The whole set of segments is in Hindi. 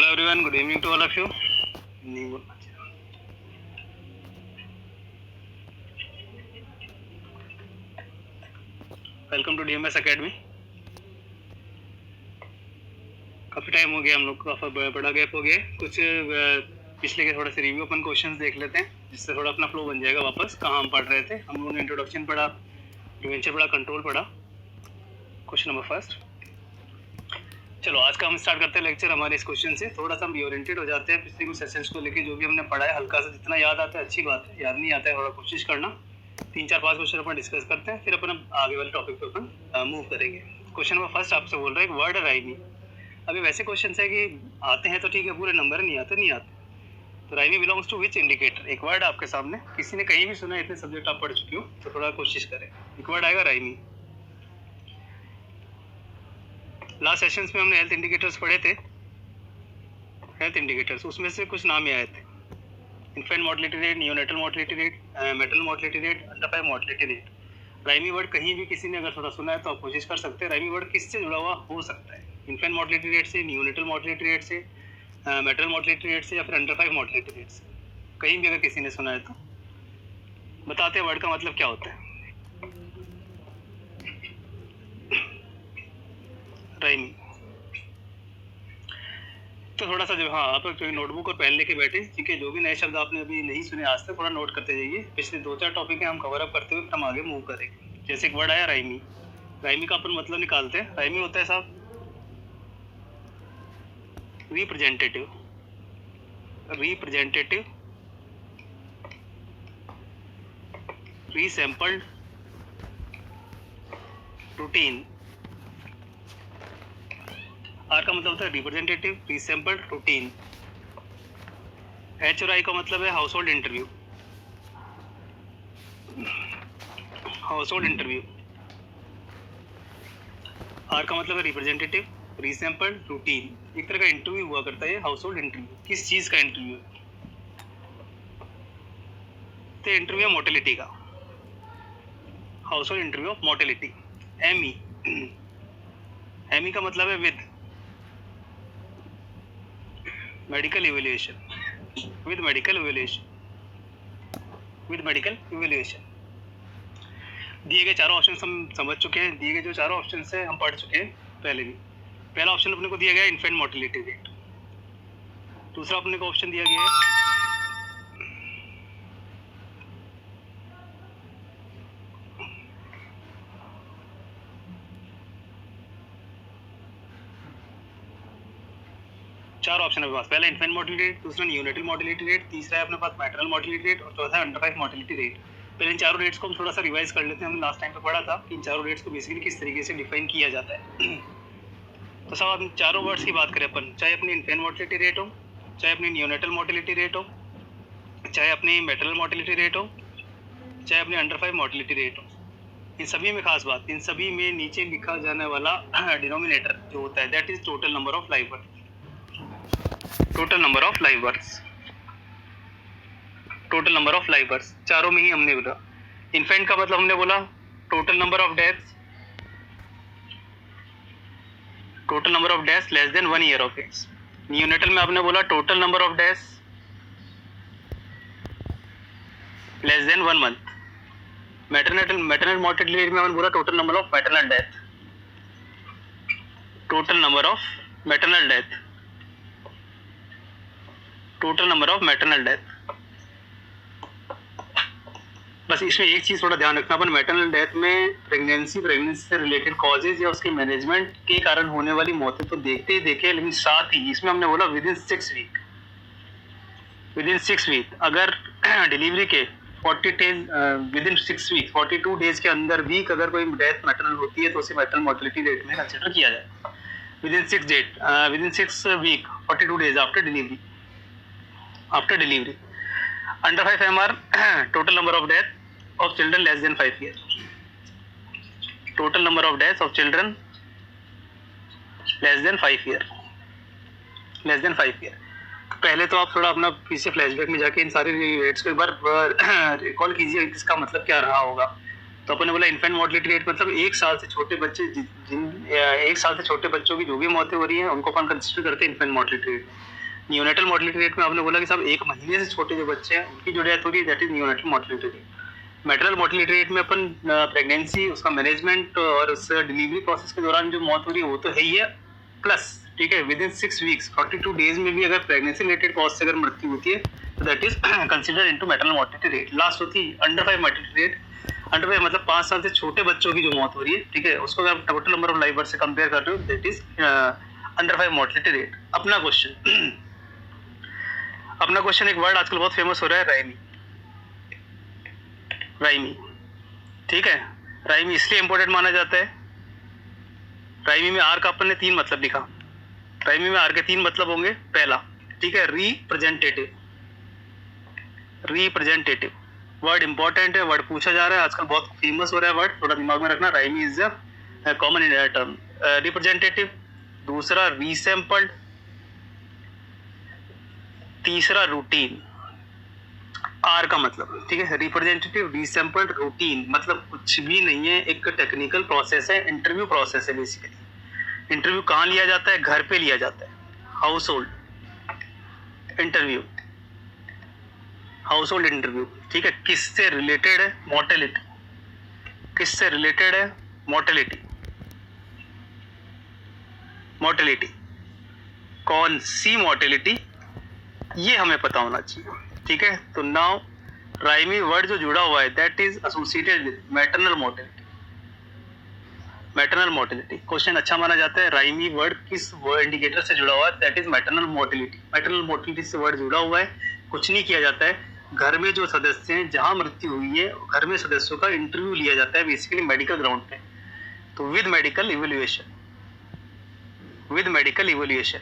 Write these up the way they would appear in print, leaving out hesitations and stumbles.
Hello everyone, good evening to all of you. नहीं बोलना चाहिए. Welcome to DMS Academy. काफ़ी टाइम हो गया, हम लोग काफ़ी बड़ा गैप हो गया. कुछ पिछले के थोड़ा से रिव्यू अपन क्वेश्चंस देख लेते हैं, जिससे थोड़ा अपना फ्लो बन जाएगा वापस. कहाँ हम पढ़ रहे थे? हम लोगों ने इंट्रोडक्शन पढ़ा, प्रिवेंशन पढ़ा, कंट्रोल पढ़ा. Question number first. चलो आज का हम स्टार्ट करते हैं लेक्चर हमारे इस क्वेश्चन से. थोड़ा सा हम ओरिएंटेड हो जाते हैं पिछले कुछ सेशंस को लेके. जो भी हमने पढ़ा है हल्का सा जितना याद आता है अच्छी बात है, याद नहीं आता है थोड़ा कोशिश करना. 3-4-5 क्वेश्चन अपन डिस्कस करते हैं, फिर अपन आगे वाले टॉपिक पे अपन मूव करेंगे. क्वेश्चन नंबर फर्स्ट आपसे बोल रहा है एक वर्ड है राइमी. अभी वैसे क्वेश्चन है कि आते हैं तो ठीक है, पूरे नंबर नहीं आते तो rhymy belongs to which indicator. एक वर्ड आपके सामने, किसी ने कहीं भी सुना है, इतने सब्जेक्ट आप पढ़ चुके हो तो थोड़ा कोशिश करें. एक वर्ड आएगा राइमी. लास्ट सेशंस में हमने हेल्थ इंडिकेटर्स पढ़े थे. हेल्थ इंडिकेटर्स उसमें से कुछ नाम आए थे: infant mortality rate, neonatal mortality rate, maternal mortality rate, under 5 mortality rate. Raimi word कहीं भी किसी ने अगर थोड़ा सुना है तो आप कोशिश कर सकते हैं. राइमी वर्ड किससे जुड़ा हुआ हो सकता है? इन्फेंट मोर्टलिटी रेट से, नियोनेटल मोर्टलिटी रेट से, मेटरनल मोर्टलिटी रेट से, या फिर अंडर 5 मोर्टलिटी रेट से. कहीं भी अगर किसी ने सुना है तो बताते हैं वर्ड का मतलब क्या होता है. राइमी तो थोड़ा सा जो, हाँ आप नोटबुक और पेन लेके बैठे, ठीक है. जो भी नए शब्द आपने अभी नहीं सुने आज तक, थोड़ा नोट करते जाइए. पिछले 2-4 टॉपिक है हम कवर अप करते हुए फिर हम आगे मूव करेंगे. जैसे एक वर्ड आया राइमी. राइमी का अपन मतलब निकालते हैं. राइमी होता है साहब representative. Representative, resampled, routine. R का मतलब होता है रिप्रेजेंटेटिव, रीसैंपल्ड, रूटीन. एच और आई का मतलब है household interview. Household interview. R का मतलब है रिप्रेजेंटेटिव, रीसैंपल्ड, रूटीन. एक तरह का इंटरव्यू हुआ करता है हाउस होल्ड इंटरव्यू. किस चीज का इंटरव्यू? तो इंटरव्यू मोर्टेलिटी का. House hold interview of mortality. ME. ME का मतलब है with. Medical evaluation. With medical evaluation. With medical evaluation. दिए गए चारों ऑप्शन हम समझ चुके हैं. दिए गए जो चारों ऑप्शन है हम पढ़ चुके हैं पहले भी. पहला ऑप्शन अपने को दिया गया है इन्फेंट मोर्टेलिटी रेट. दूसरा अपने को ऑप्शन दिया गया है चार ऑप्शन है पास. पहला इन्फेंट मोर्टेलिटी रेट, दूसरा नियोनेटल मोर्टेलिटी रेट, तीसरा है अपने पास मैटरनल मोर्टेलिटी रेट, और चौथा है अंडर 5 मोर्टेलिटी रेट. पहले इन चारों रेट्स को हम थोड़ा सा रिवाइज कर लेते हैं. हमने लास्ट टाइम पे पढ़ा था कि इन चारों रेट्स को बेसिकली किस तरीके से डिफाइन किया जाता है. तो सब हम चारों वर्ड्स की बात करें अपन, चाहे अपनी इन्फेंट मोर्टेलिटी रेट हो, चाहे अपनी नियोनेटल मोर्टेलिटी रेट हो, चाहे अपनी मैटरनल मोर्टेलिटी रेट हो, चाहे अपनी अंडर 5 मोर्टेलिटी रेट हो. इन सभी में खास बात, इन सभी में नीचे लिखा जाने वाला डिनोमिनेटर जो होता है that is total number of live birth. Total number of live births. Total number of live births चारों में ही हमने बोला. इन्फेंट का मतलब हमने बोला total number of deaths. Total number of deaths less than 1 year of age. Neonatal में आपने बोला total number of deaths less than 1 month. Maternal mortality rate में हमने बोला total number of maternal death. Total number of maternal death. Total number of maternal death. बस इसमें एक चीज थोड़ा ध्यान रखना, अपन मैटरनल डेथ में प्रेगनेंसी से रिलेटेड कॉजेज या उसके मैनेजमेंट के कारण होने वाली मौतें तो देखते ही देखे, लेकिन साथ ही इसमें हमने बोला within 6 week. Within 6 week अगर डिलीवरी के 40 days, within 6 week 42 days के अंदर भी अगर कोई डेथ मैटरनल होती है तो उसे मैटरनल मोर्टेलिटी रेट में कंसिडर किया जाए. Within 6 week 42 days after delivery. After delivery. Under 5 MR total number of death of children less than 5 years. Total number of deaths of children less than 5 year. Less than 5 year. पहले तो आप थोड़ा अपना पीछे फ्लैशबैक में जाके इन सारे रेट्स को एक बार रिकॉल कीजिए, इसका मतलब क्या रहा होगा. तो अपन ने बोला इन्फेंट मोर्टेलिटी रेट मतलब 1 साल से छोटे बच्चे 1 साल से छोटे बच्चों की जो भी मौतें हो रही हैं उनको अपन कंसिडर करते हैं infant mortality rate. Neonatal mortality rate में आपने बोला कि साहब 1 महीने से छोटे जो बच्चे हैं उनकी जो डेथ हो रही है that is neonatal mortality rate. Maternal mortality rate में अपन प्रेगनेंसी, उसका मैनेजमेंट और उस डिलीवरी प्रोसेस के दौरान जो मौत हो रही है वो तो है ही है, प्लस ठीक है विद इन 6 वीक्स 42 डेज में भी अगर प्रेगनेंसी रिलेटेड कॉज से अगर मृत्यु होती है तो that is consider into maternal mortality rate. Last होती है अंडर 5 मोर्टेलिटी रेट। अंडर 5 मतलब 5 साल से छोटे बच्चों की जो मौत हो रही है, ठीक है, उसको अगर total number of life birth से कंपेयर कर रहे हो that is under 5 mortality rate. अपना क्वेश्चन एक वर्ड आजकल बहुत फेमस हो रहा है, राइमी। राइमी, ठीक है, राइमी इसलिए इंपॉर्टेंट माना जाता है, राइमी में आर का अपन ने 3 मतलब लिखा। राइमी में आर के 3 मतलब होंगे। पहला, ठीक है, रिप्रेजेंटेटिव। रिप्रेजेंटेटिव वर्ड इंपॉर्टेंट है, वर्ड पूछा जा रहा है आजकल, बहुत फेमस हो रहा है वर्ड, थोड़ा दिमाग में रखना। Raimi is a common term. Representative, दूसरा रीसैंपल्ड, तीसरा रूटीन। आर का मतलब, ठीक है, रिप्रेजेंटेटिव, रीसैंपल्ड, रूटीन मतलब कुछ भी नहीं है, एक टेक्निकल प्रोसेस है, इंटरव्यू प्रोसेस है बेसिकली। इंटरव्यू कहाँ लिया जाता है? घर पे लिया जाता है, household interview. Household interview, ठीक है, किससे रिलेटेड है? मोर्टेलिटी। किससे रिलेटेड है? मोर्टेलिटी। मोर्टेलिटी कौन सी मोर्टेलिटी, ये हमें पता होना चाहिए, ठीक है। तो नाउ राइमी वर्ड जो जुड़ा हुआ है that is associated with maternal mortality. Maternal mortality question अच्छा माना जाता है। राइमी वर्ड किस इंडिकेटर से जुड़ा हुआ है? That is maternal mortality. Maternal mortality से वर्ड जुड़ा हुआ है, कुछ नहीं किया जाता है, घर में जो सदस्य हैं जहां मृत्यु हुई है घर में सदस्यों का इंटरव्यू लिया जाता है बेसिकली मेडिकल ग्राउंड पे। तो with medical evaluation, with medical evaluation,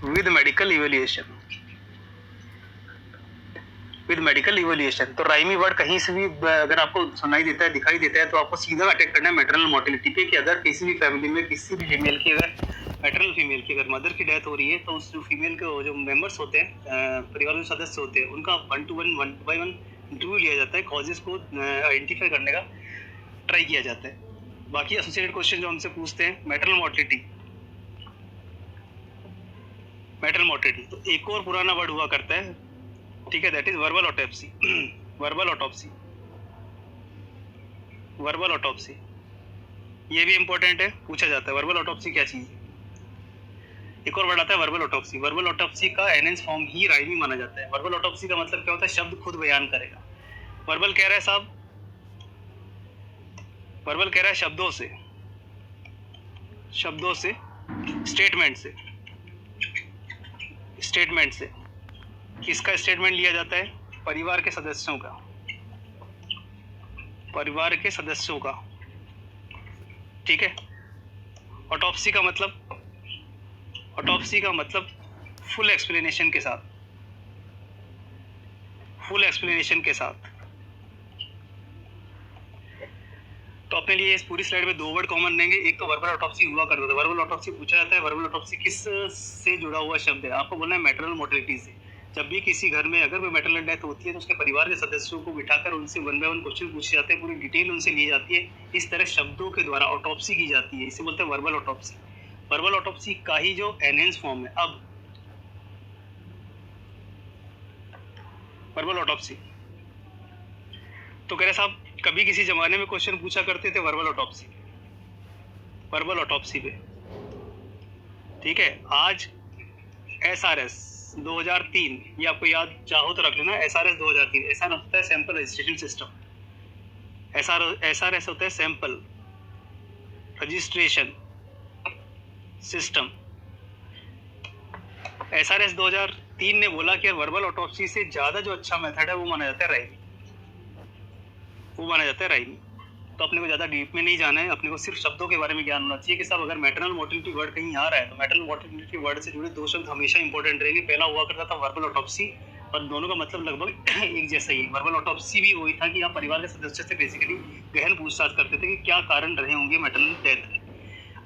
with medical evaluation, with medical evaluation. तो राइमी वर्ड कहीं से भी अगर आपको सुनाई देता है, दिखाई देता है, तो आपको सीधा अटैक करना है मैटरनल मोर्टेलिटी पे कि अगर किसी भी फैमिली में किसी भी फीमेल की, अगर मैटरनल फीमेल की अगर मदर की डेथ हो रही है तो उस जो फीमेल के जो मेंबर्स होते हैं, परिवार में सदस्य होते हैं, उनका 1 to 1 by 1 इंटरव्यू लिया जाता है, कॉजेज को आइडेंटिफाई करने का ट्राई किया जाता है। बाकी एसोसिएटेड क्वेश्चन जो हमसे पूछते हैं, मैटरनल मोर्टेलिटी, मैटरनल मोर्टेलिटी, तो एक और पुराना वर्ड हुआ करता है, ठीक है, that is verbal autopsy. Verbal autopsy, verbal autopsy, ये भी इंपॉर्टेंट है, पूछा जाता है वर्बल ऑटोप्सी क्या चीज है। एक और वर्ड आता है वर्बल ऑटोप्सी। वर्बल ऑटोप्सी का एनहेंस फॉर्म ही राइमी माना जाता है। वर्बल ऑटोप्सी का मतलब क्या होता है? शब्द खुद बयान करेगा। वर्बल कह रहा है साहब, वर्बल कह रहा है शब्दों से, शब्दों से, स्टेटमेंट से, स्टेटमेंट से। किसका स्टेटमेंट लिया जाता है? परिवार के सदस्यों का, परिवार के सदस्यों का, ठीक है। ऑटोप्सी का मतलब, ऑटोप्सी का मतलब फुल एक्सप्लेनेशन के साथ, फुल एक्सप्लेनेशन के साथ। तो अपने लिए इस पूरी स्लाइड में 2 वर्ड कॉमन रहेंगे। एक तो वर्बल ऑटोप्सी हुआ करता था, वर्बल ऑटोप्सी पूछा जाता है, वर्बल ऑटोप्सी किस से जुड़ा हुआ शब्द है? आपको बोलना है मैटरनल मोर्टेलिटी से। जब भी किसी घर में अगर कोई मैटरनल डेथ होती है तो उसके परिवार के सदस्यों को बिठाकर उनसे 1 by 1 क्वेश्चन पूछे जाते हैं, पूरी डिटेल उनसे ली जाती है, इस तरह शब्दों के द्वारा ऑटोप्सी की जाती है, इसे बोलते हैं वर्बल ऑटोप्सी। वर्बल ऑटोप्सी का ही जो एनहेंस फॉर्म है। अब वर्बल ऑटोप्सी तो कह रहे साहब कभी किसी जमाने में क्वेश्चन पूछा करते थे वर्बल ऑटोप्सी, वर्बल ऑटोप्सी पे, ठीक है। आज SRS 2003, ये आपको याद चाहो तो रख लेना, SRS 2003, ऐसा होता है सैंपल रजिस्ट्रेशन सिस्टम। SRS होता है सैंपल रजिस्ट्रेशन सिस्टम। SRS 2003 ने बोला कि वर्बल ऑटोप्सी से ज्यादा जो अच्छा मेथड है वो माना जाता है राइमी, वो माना जाता है राइमी। तो अपने को ज्यादा डीप में नहीं जाना है, अपने को सिर्फ शब्दों के बारे में ज्ञान होना चाहिए कि साहब अगर मैटरनल मोर्टेलिटी वर्ड कहीं आ रहा है तो मैटरनल मोर्टेलिटी वर्ड से जुड़े 2 शब्द हमेशा इंपॉर्टेंट रहेंगे। पहला हुआ करता था वर्बल ऑटोप्सी, और दोनों का मतलब लगभग एक जैसा ही। वर्बल ऑटोप्सी भी वही था कि आप परिवार के सदस्य से बेसिकली गहन पूछताछ करते थे कि क्या कारण रहे होंगे मैटरनल डेथ के।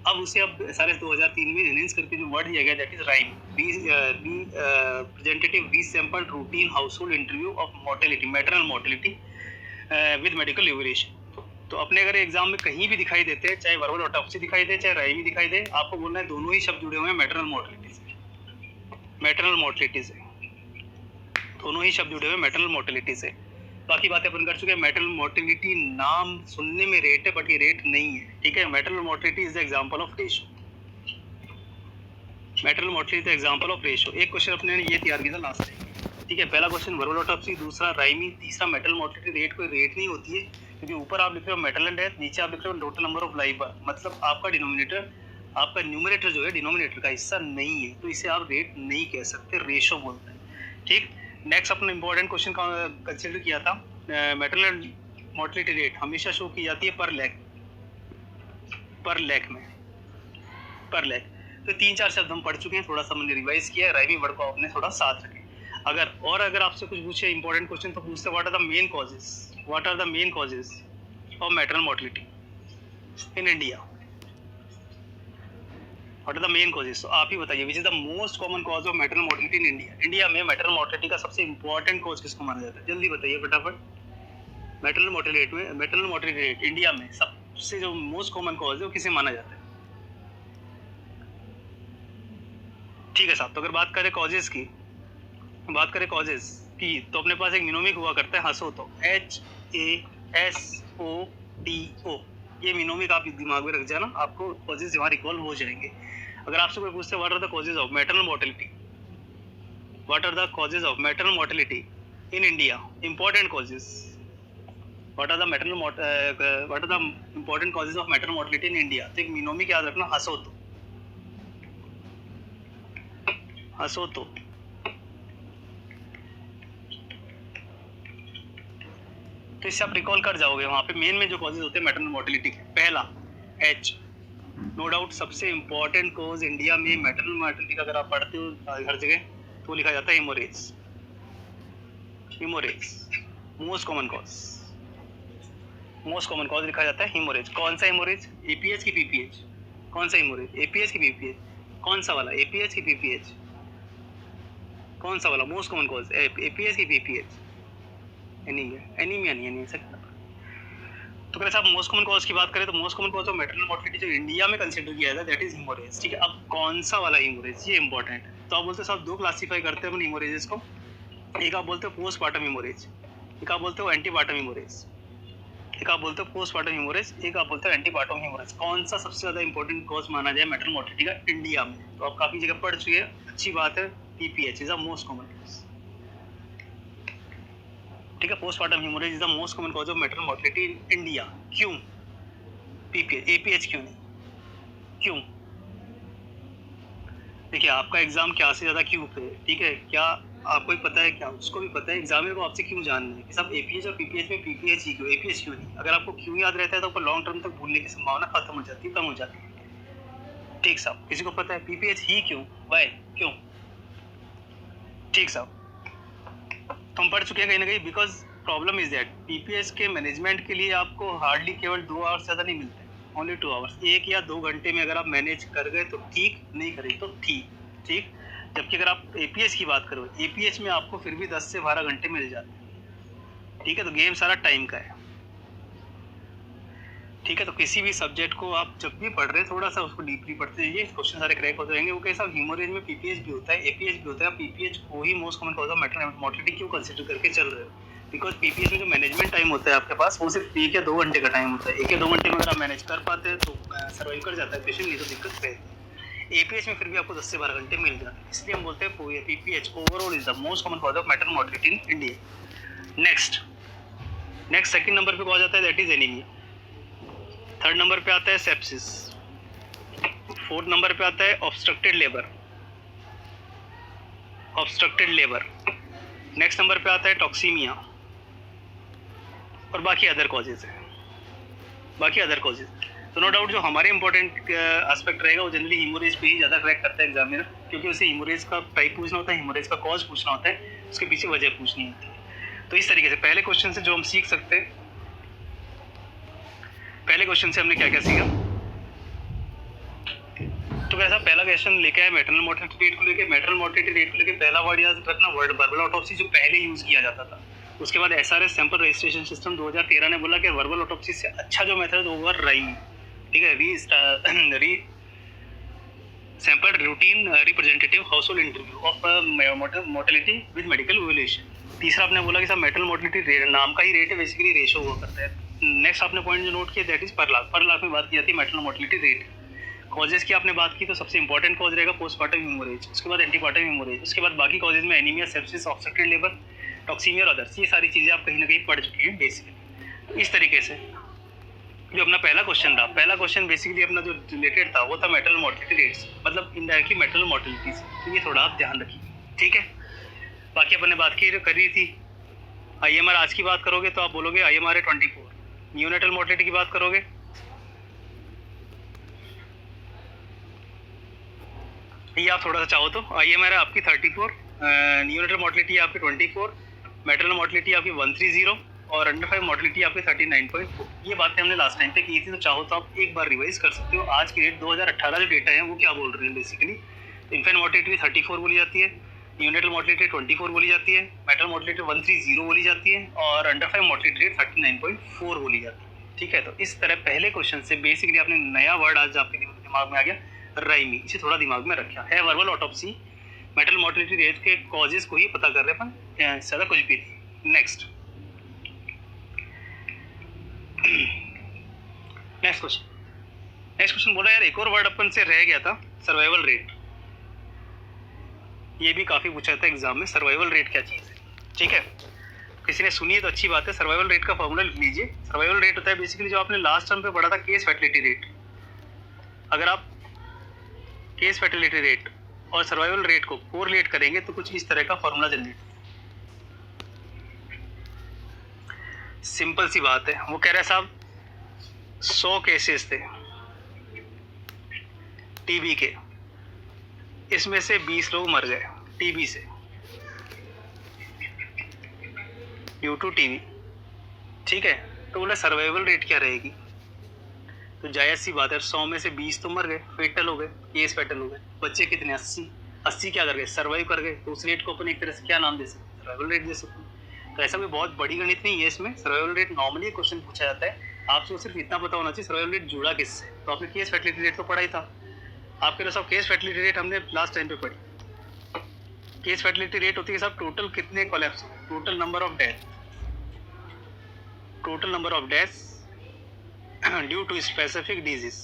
अब उसे अब SRS 2003 में एनहेंस करके जो वर्ड दिया गया that is RHIME, representative, resampled, routine, household interview of mortality, maternal mortality with medical evaluation. तो अपने अगर एग्जाम में कहीं भी दिखाई देते हैं, चाहे वर्बल ऑटोप्सी दिखाई दे चाहे राइमी दिखाई दे, आपको बोलना है दोनों ही शब्द जुड़े हुए हैं मैटरनल मोर्टेलिटी से। मैटरनल मोर्टेलिटी से, दोनों ही शब्द जुड़े हुए मैटरनल मोर्टेलिटी से। बाकी बातें अपन कर चुके हैं। मैटरनल मोर्टेलिटी नाम सुनने में रेट है बट ये रेट नहीं है, ठीक है। Maternal mortality is the example of ratio, maternal mortality example of ratio. एक क्वेश्चन अपने ने ये तैयार किया था लास्ट टाइम, ठीक है। पहला क्वेश्चन वर्बल ऑटोप्सी, दूसरा राइमिंग, तीसरा मैटरनल मोर्टेलिटी। रेट कोई रेट नहीं होती है, क्योंकि ऊपर आप लिख रहे हो मैटरनल डेथ, नीचे आप लिख रहे हो टोटल नंबर ऑफ लाइफ बार, मतलब आपका डिनोमिनेटर, आपका न्यूमरेटर जो है डिनोमिनेटर का हिस्सा नहीं है, तो इसे आप रेट नहीं कह सकते, रेशो बोलते हैं, ठीक। नेक्स्ट अपने इंपॉर्टेंट क्वेश्चन कंसिडर किया था, मैटरनल मोर्टेलिटी रेट हमेशा शो की जाती है पर लैख में, पर लैख। तो 3-4 शब्द हम पढ़ चुके हैं, थोड़ा सा हमने रिवाइज किया है, राइमिंग वर्ड को आपने थोड़ा साथ रखें। अगर आपसे कुछ पूछे इंपॉर्टेंट क्वेश्चन तो पूछते what are the main causes of maternal mortality in India, what are the main causes. तो आप ही बताइए which is the most common cause of maternal mortality in India. India में मैटरनल मोर्टेलिटी का सबसे इंपॉर्टेंट कॉज किसको माना जाता है, जल्दी बताइए फटाफट। मैटरनल मोर्टेलिटी रेट इंडिया में सबसे जो मोस्ट कॉमन कॉज है वो किसे माना जाता है, ठीक है साहब। तो अगर बात करें कॉजेज की तो अपने पास एक मिनोमिक हुआ करता है हसोतो, HASOTO, ये मिनोमिक आप दिमाग में रख जाना, आपको कॉजेज वहाँ रिकॉल हो जाएंगे। अगर आपसे कोई पूछते what are the causes of maternal mortality in India, important causes, what are the important causes of maternal mortality in India, तो एक मिनोमिक याद रखना हसोतो। तो इससे आप रिकॉल कर जाओगे, वहाँ पे मेन में जो कॉजेज होते हैं मैटरनल मोर्टेलिटी के, पहला H, नो डाउट सबसे इंपॉर्टेंट कॉज इंडिया में मैटरनल मोर्टेलिटी का अगर आप पढ़ते हो हर जगह तो लिखा जाता है हेमोरेज, मोस्ट कॉमन कॉज लिखा जाता है हेमोरेज। कौन सा हेमोरेज, APH की PPH, कौन सा हेमोरेज, APH की PPH, कौन सा वाला, APH की PPH, कौन सा वाला मोस्ट कॉमन कॉज, APH की PPH, एनीमिया नहीं सकता। तो अगर आप मोस्ट कॉमन कॉज की बात करें तो most common cause of maternal mortality जो इंडिया में कंसीडर किया जाता है दैट इज हेमोरेज, ठीक है। अब कौन सा वाला हेमोरेज, ये इंपॉर्टेंट है। तो आप बोलते हो साहब दो क्लासिफाई करते हैं अपन हेमोरेजेस को, एक आप बोलते हो पोस्टमार्टम हेमोरेज, एक आप बोलते हो एंटीपार्टम हेमोरेज, एक आप बोलते हो पोस्टमार्टम हेमोरेज, एक आप बोलते हो एंटीपार्टम हेमोरेज। कौन सा सबसे ज्यादा इंपॉर्टेंट कॉज माना जाए मैटरनल मोर्टेलिटी का इंडिया में, तो आप काफी जगह पढ़ चुके हैं, अच्छी बात है। PPH is the most common cause, ठीक है। Postmortem haemorrhage is the most common cause of maternal mortality in India. क्यों PPH, APH क्यों नहीं, क्यों? देखिए आपका एग्जाम क्या से ज्यादा क्यों पे, ठीक है, क्या आपको भी पता है, क्या उसको भी पता है, एग्जाम को आपसे क्यों जानना है कि सब APH और PPH में PPH ही क्यों, APH क्यों नहीं। अगर आपको क्यों याद रहता है तो आपको लॉन्ग टर्म तक भूलने की संभावना खत्म हो जाती है, कम हो जाती है, ठीक साहब। किसी को पता है PPH ही क्यों, वाई, क्यों, ठीक साहब। तो हम पढ़ चुके हैं कहीं ना कहीं, because problem is that PPH के मैनेजमेंट के लिए आपको हार्डली केवल 2 आवर्स ज़्यादा नहीं मिलते, ओनली 2 आवर्स, 1 या 2 घंटे में अगर आप मैनेज कर गए तो ठीक, नहीं करें तो ठीक। जबकि अगर आप APH की बात करो, APH में आपको फिर भी 10 से 12 घंटे मिल जाते हैं, ठीक है। तो गेम सारा टाइम का है, ठीक है। तो किसी भी सब्जेक्ट को आप जब भी पढ़ रहे हैं थोड़ा सा उसको डीपली पढ़ते जाइए, क्वेश्चन सारे क्रैक होते रहेंगे। वो कैसा हेमोरेज में PPH भी होता है, APH भी होता है, PPH को ही most common cause of maternal mortality क्यों कंसीडर करके चल रहे हो, बिकॉज PPH में जो मैनेजमेंट टाइम होता है आपके पास वो सिर्फ 1 या 2 घंटे का टाइम होता है। 1 या 2 घंटे में अगर आप मैनेज कर पाते हैं तो सर्वाइव कर जाता है पेशेंट, नहीं तो दिक्कत रहती है। APH में फिर भी आपको 10 से 12 घंटे मिल जाते हैं, इसलिए हम बोलते हैं PPH overall is the most common cause of maternal mortality in India. Next second number पे कॉज आता है that is anaemia, third number पे आता है सेप्सिस, फोर्थ नंबर पे आता है ऑब्स्ट्रक्टेड लेबर, नेक्स्ट नंबर पे आता है टॉक्सीमिया, और बाकी अदर कॉजेज है, तो नो डाउट जो हमारे इंपॉर्टेंट एस्पेक्ट रहेगा वो जनरली हेमोरेज पे ही ज़्यादा क्रैक करता है एग्जामिनर, क्योंकि उसे हेमोरेज का टाइप पूछना होता है, हेमोरेज का कॉज पूछना होता है, उसके पीछे वजह पूछनी होती है। तो इस तरीके से पहले क्वेश्चन से जो हम सीख सकते हैं, पहले क्वेश्चन से हमने क्या क्या सीखा, तो कैसा पहला क्वेश्चन लेके आया मैटरनल मोर्टेलिटी रेट को लेके, पहला वर्ड याद रखना वर्ड वर्बल ऑटोप्सी जो पहले यूज किया जाता था। उसके बाद SRS सैंपल रजिस्ट्रेशन सिस्टम 2013 ने बोला कि वर्बल ऑटोप्सी से अच्छा जो मेथड होगा राइमिंग, ठीक है, sample routine representative household interview of mortality with medical evaluation. तीसरा आपने बोला कि साहब मेटल मोर्टेलिटी नाम का ही रेट है, बेसिकली रेशो हुआ करता है। नेक्स्ट आपने पॉइंट जो नोट किया दैट इज पर लाख में बात की जाती है मेटल मोर्टेलिटी रेट। कॉजेज की आपने बात की तो सबसे इंपॉर्टेंट कॉज रहेगा पोस्टमार्टम हेमोरेज, उसके बाद एंटीपार्टम हेमोरेज, उसके बाद बाकी कॉजेज में anaemia, sepsis, obstructed labour, toxaemia और अदर्स। ये सारी चीज़ें आप कहीं ना कहीं पढ़ चुकी हैं बेसिकली। तो इस तरीके से जो अपना पहला क्वेश्चन था, पहला क्वेश्चन बेसिकली अपना जो रिलेटेड था वो था मेटल मोर्टेलिटी रेट्स, मतलब इनडायरेक्टली मेटल मोर्टेलिटी से। तो ये थोड़ा आप ध्यान रखिए, ठीक है। बाकी अपन ने बात करी थी IMR। आज की बात करोगे तो आप बोलोगे IMR है 24। न्यूनेटल मोर्टेलिटी की बात करोगे ये आप थोड़ा सा चाहो तो IMR है आपकी 34, न्यूनेटल मोर्टेलिटी आपकी 24, मेटल मोर्टेलिटी आपकी 130 और अंडर 5 मोर्टेलिटी आपकी 39.4। ये बातें हमने लास्ट टाइम पे की थी, तो चाहो तो आप एक बार रिवाइज कर सकते हो। आज की डेट 2018 जो डेटा है वो क्या बोल रहे हैं बेसिकली। इन्फेंट मोर्टेलिटी 34 बोली जाती है, न्यूनेटल मोर्टेलिटी 24 बोली जाती है, मेटल मोर्टेलिटी 130 बोली जाती है और अंडर 5 मोर्टेलिटी रेट 39.4 बोली जाती है, ठीक है। तो इस तरह पहले क्वेश्चन से बेसिकली आपने नया वर्ड आज आपके दिमाग में आ गया, राइमी। इसे थोड़ा दिमाग में रखा है। Verbal autopsy metal mortality rate के कॉजेज को ही पता कर रहे हैं अपन, ज़्यादा कुछ भी नहीं। नेक्स्ट क्वेश्चन बोला यार, एक और वर्ड अपन से रह गया था, सर्वाइवल रेट। ये भी काफ़ी पूछा था एग्जाम में, सर्वाइवल रेट क्या चीज़ है, ठीक है। किसी ने सुनी है तो अच्छी बात है। सर्वाइवल रेट का फॉर्मूला लिख लीजिए। सर्वाइवल रेट होता है बेसिकली जो आपने लास्ट टर्म पे पढ़ा था, केस फर्टिलिटी रेट। अगर आप केस फर्टिलिटी रेट और सर्वाइवल रेट को कोरिलेट करेंगे तो कुछ इस तरह का फॉर्मूला जनरेट। सिंपल सी बात है। वो कह रहा है साहब 100 केसेस थे टीबी के, इसमें से 20 लोग मर गए टीबी से, ड्यू टू टीबी, ठीक है। तो बोला सर्वाइवल रेट क्या रहेगी। तो जायज़ सी बात है, 100 में से 20 तो मर गए, फेटल हो गए, केस फेटल हो गए। बच्चे कितने 80 क्या कर गए, सर्वाइव कर गए। तो उस रेट को अपन एक तरह से क्या नाम दे सकते, सर्वाइवल रेट दे सकते हैं। तो ऐसा कोई बहुत बड़ी गणित नहीं है इसमें। सर्वाइवल रेट नॉर्मली क्वेश्चन पूछा जाता है, आपको सिर्फ इतना पता होना चाहिए सर्वाइवल रेट जुड़ा किससे। तो आपने केस फर्टिलिटी रेट तो पढ़ा ही था। आपके लिए सब केस फर्टिलिटी रेट हमने लास्ट टाइम पे पढ़ी। केस फर्टिलिटी रेट होती है साहब टोटल कितने collapse, total number of death, total number of deaths due to specific disease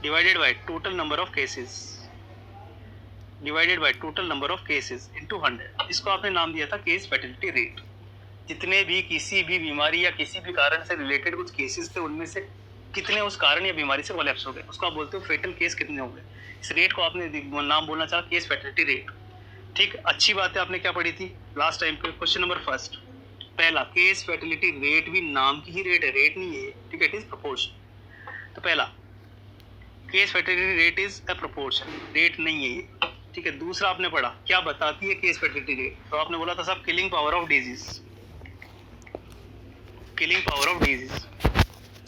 divided by total number of cases, divided by total number of cases into 100। इसको आपने नाम दिया था केस फर्टिलिटी रेट। जितने भी किसी भी बीमारी या किसी भी कारण से रिलेटेड कुछ केसेस थे, उनमें से कितने उस कारण या बीमारी से कोलैप्स हो गए, उसको आप बोलते हो फेटल केस कितने हो गए। इस रेट को आपने नाम बोलना चाहा केस फर्टिलिटी रेट, ठीक। अच्छी बात है। आपने क्या पढ़ी थी लास्ट टाइम पे, क्वेश्चन नंबर फर्स्ट, पहला केस फर्टिलिटी रेट भी नाम की ही रेट है, रेट नहीं है, ठीक है, इट इज प्रोपोर्शन। तो पहला case fertility rate is a proportion, rate नहीं है ये, ठीक है। दूसरा आपने पढ़ा क्या बताती है केस फर्टिलिटी रेट, तो आपने बोला था साहब killing power of disease, killing power of disease,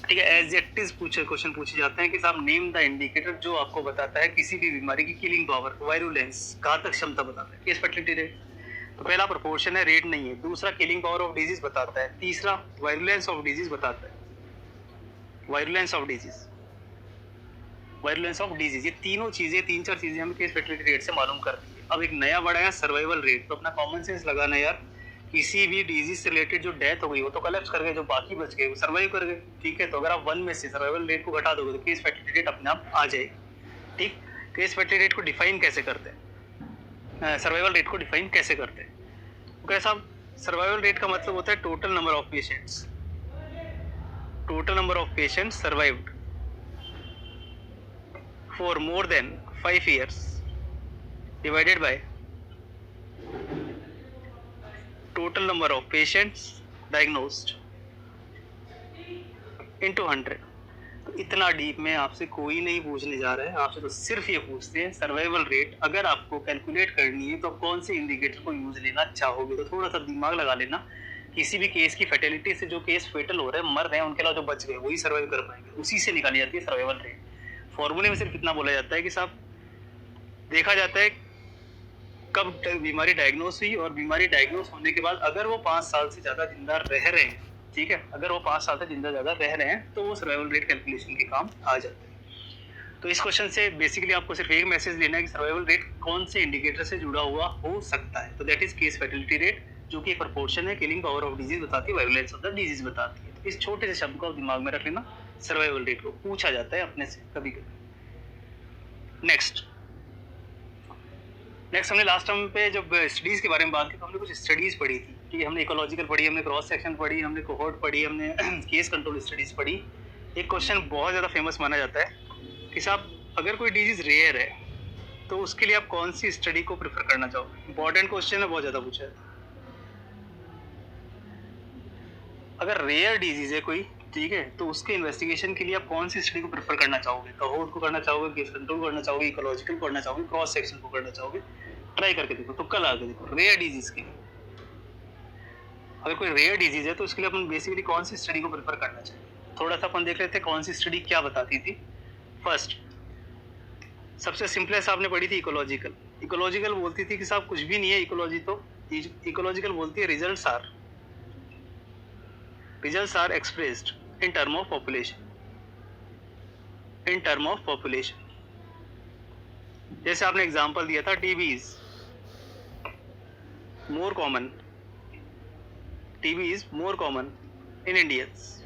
ठीक है। एज इट इज क्वेश्चन पूछे जाते हैं कि साहब नेम द इंडिकेटर जो आपको बताता है किसी भी बीमारी की किलिंग पावर, वायरुलेंस, घातक क्षमता बताता है, केस फर्टिलिटी रेट। तो पहला प्रोपोर्शन है, रेट नहीं है। दूसरा किलिंग पावर ऑफ डिजीज बताता है। तीसरा वायरुलेंस ऑफ डिजीज बताता है, virulence of disease, virulence of disease. ये तीनों चीजें, 3-4 चीजें हमें केस फर्टिलिटी रेट से मालूम करती है। अब एक नया वर्ड आया सर्वाइवल रेट। तो अपना कॉमन सेंस लगाना यार, किसी भी डिजीज से रिलेटेड जो डेथ हो गई वो तो कोलैप्स कर गए, जो बाकी बच गए वो सर्वाइव कर गए, ठीक है। तो अगर आप 1 में से सर्वाइवल रेट को घटा दोगे तो केस फर्टिलिटी रेट अपने आप आ जाएगी, ठीक। केस फर्टिलिटी रेट को डिफाइन कैसे करते हैं, सर्वाइवल रेट को डिफाइन कैसे करते हैं। तो कैसा सर्वाइवल रेट का मतलब होता है total number of patients, total number of patients survived for more than 5 years divided by total number of patients diagnosed into 100। तो इतना डीप में आपसे कोई नहीं पूछने जा रहा है, आपसे तो सिर्फ ये पूछते हैं सर्वाइवल रेट अगर आपको कैलकुलेट करनी है तो कौन से इंडिकेटर को यूज लेना चाहोगे। तो थोड़ा सा दिमाग लगा लेना, किसी भी केस की फर्टिलिटी से जो केस फेटल हो रहे हैं, मर रहे हैं, उनके अलावा जो बच गए वही सर्वाइव कर पाएंगे, उसी से निकाली जाती है सर्वाइवल रेट। फॉर्मूले में सिर्फ इतना बोला जाता है कि साहब देखा जाता है कब बीमारी डायग्नोस हुई और बीमारी डायग्नोस होने के बाद अगर वो 5 साल से ज़्यादा जिंदा रह रहे हैं, ठीक है, अगर वो 5 साल से जिंदा ज़्यादा रह रहे हैं तो वो सर्वाइवल रेट कैलकुलेशन के काम आ जाते हैं। तो इस क्वेश्चन से बेसिकली आपको सिर्फ एक मैसेज लेना है कि सर्वाइवल रेट कौन से इंडिकेटर से जुड़ा हुआ हो सकता है। तो that is case fatality rate, जो कि एक प्रोपोर्शन है, किलिंग पावर ऑफ डिजीज बताती है, वायलेंस ऑफ द डिजीज बताती है। तो इस छोटे से शब्द को आप दिमाग में रख लेना, सर्वाइवल रेट को पूछा जाता है अपने से कभी कभी। नेक्स्ट हमने लास्ट टाइम पे जब स्टडीज के बारे में बात की तो हमने कुछ स्टडीज पढ़ी थी, ठीक है। हमने इकोलॉजिकल पढ़ी, हमने क्रॉस सेक्शन पढ़ी, हमने कोहोर्ट पढ़ी, हमने केस कंट्रोल स्टडीज पढ़ी। एक क्वेश्चन बहुत ज़्यादा फेमस माना जाता है कि साहब अगर कोई डिजीज रेयर है तो उसके लिए आप कौन सी स्टडी को प्रेफर करना चाहोगे। इंपॉर्टेंट क्वेश्चन है, बहुत ज़्यादा पूछा है। अगर रेयर डिजीज है कोई, ठीक है, तो उसके इन्वेस्टिगेशन के लिए आप कौन सी स्टडी को प्रेफर करना चाहोगे। कोहोर्ट को करना चाहोगे, केस कंट्रोल करना चाहोगे, इकोलॉजिकल को करना चाहोगे, क्रॉस सेक्शन को करना चाहोगे। ट्राई करके देखो, तुक्का लगा के देखो। रेयर डिजीज के लिए अगर कोई रेयर डिजीज है तो उसके लिए अपन बेसिकली कौन सी स्टडी को प्रेफर करना चाहिए। थोड़ा सा अपन देख लेते हैं कौन सी स्टडी क्या बताती थी। फर्स्ट, सबसे सिंपलेस्ट आपने पढ़ी थी इकोलॉजिकल। इकोलॉजिकल बोलती थी कि साहब कुछ भी नहीं है इकोलॉजी, तो इकोलॉजिकल बोलती है results are expressed in term of population. जैसे आपने एग्जांपल दिया था, TB is more common in Indians.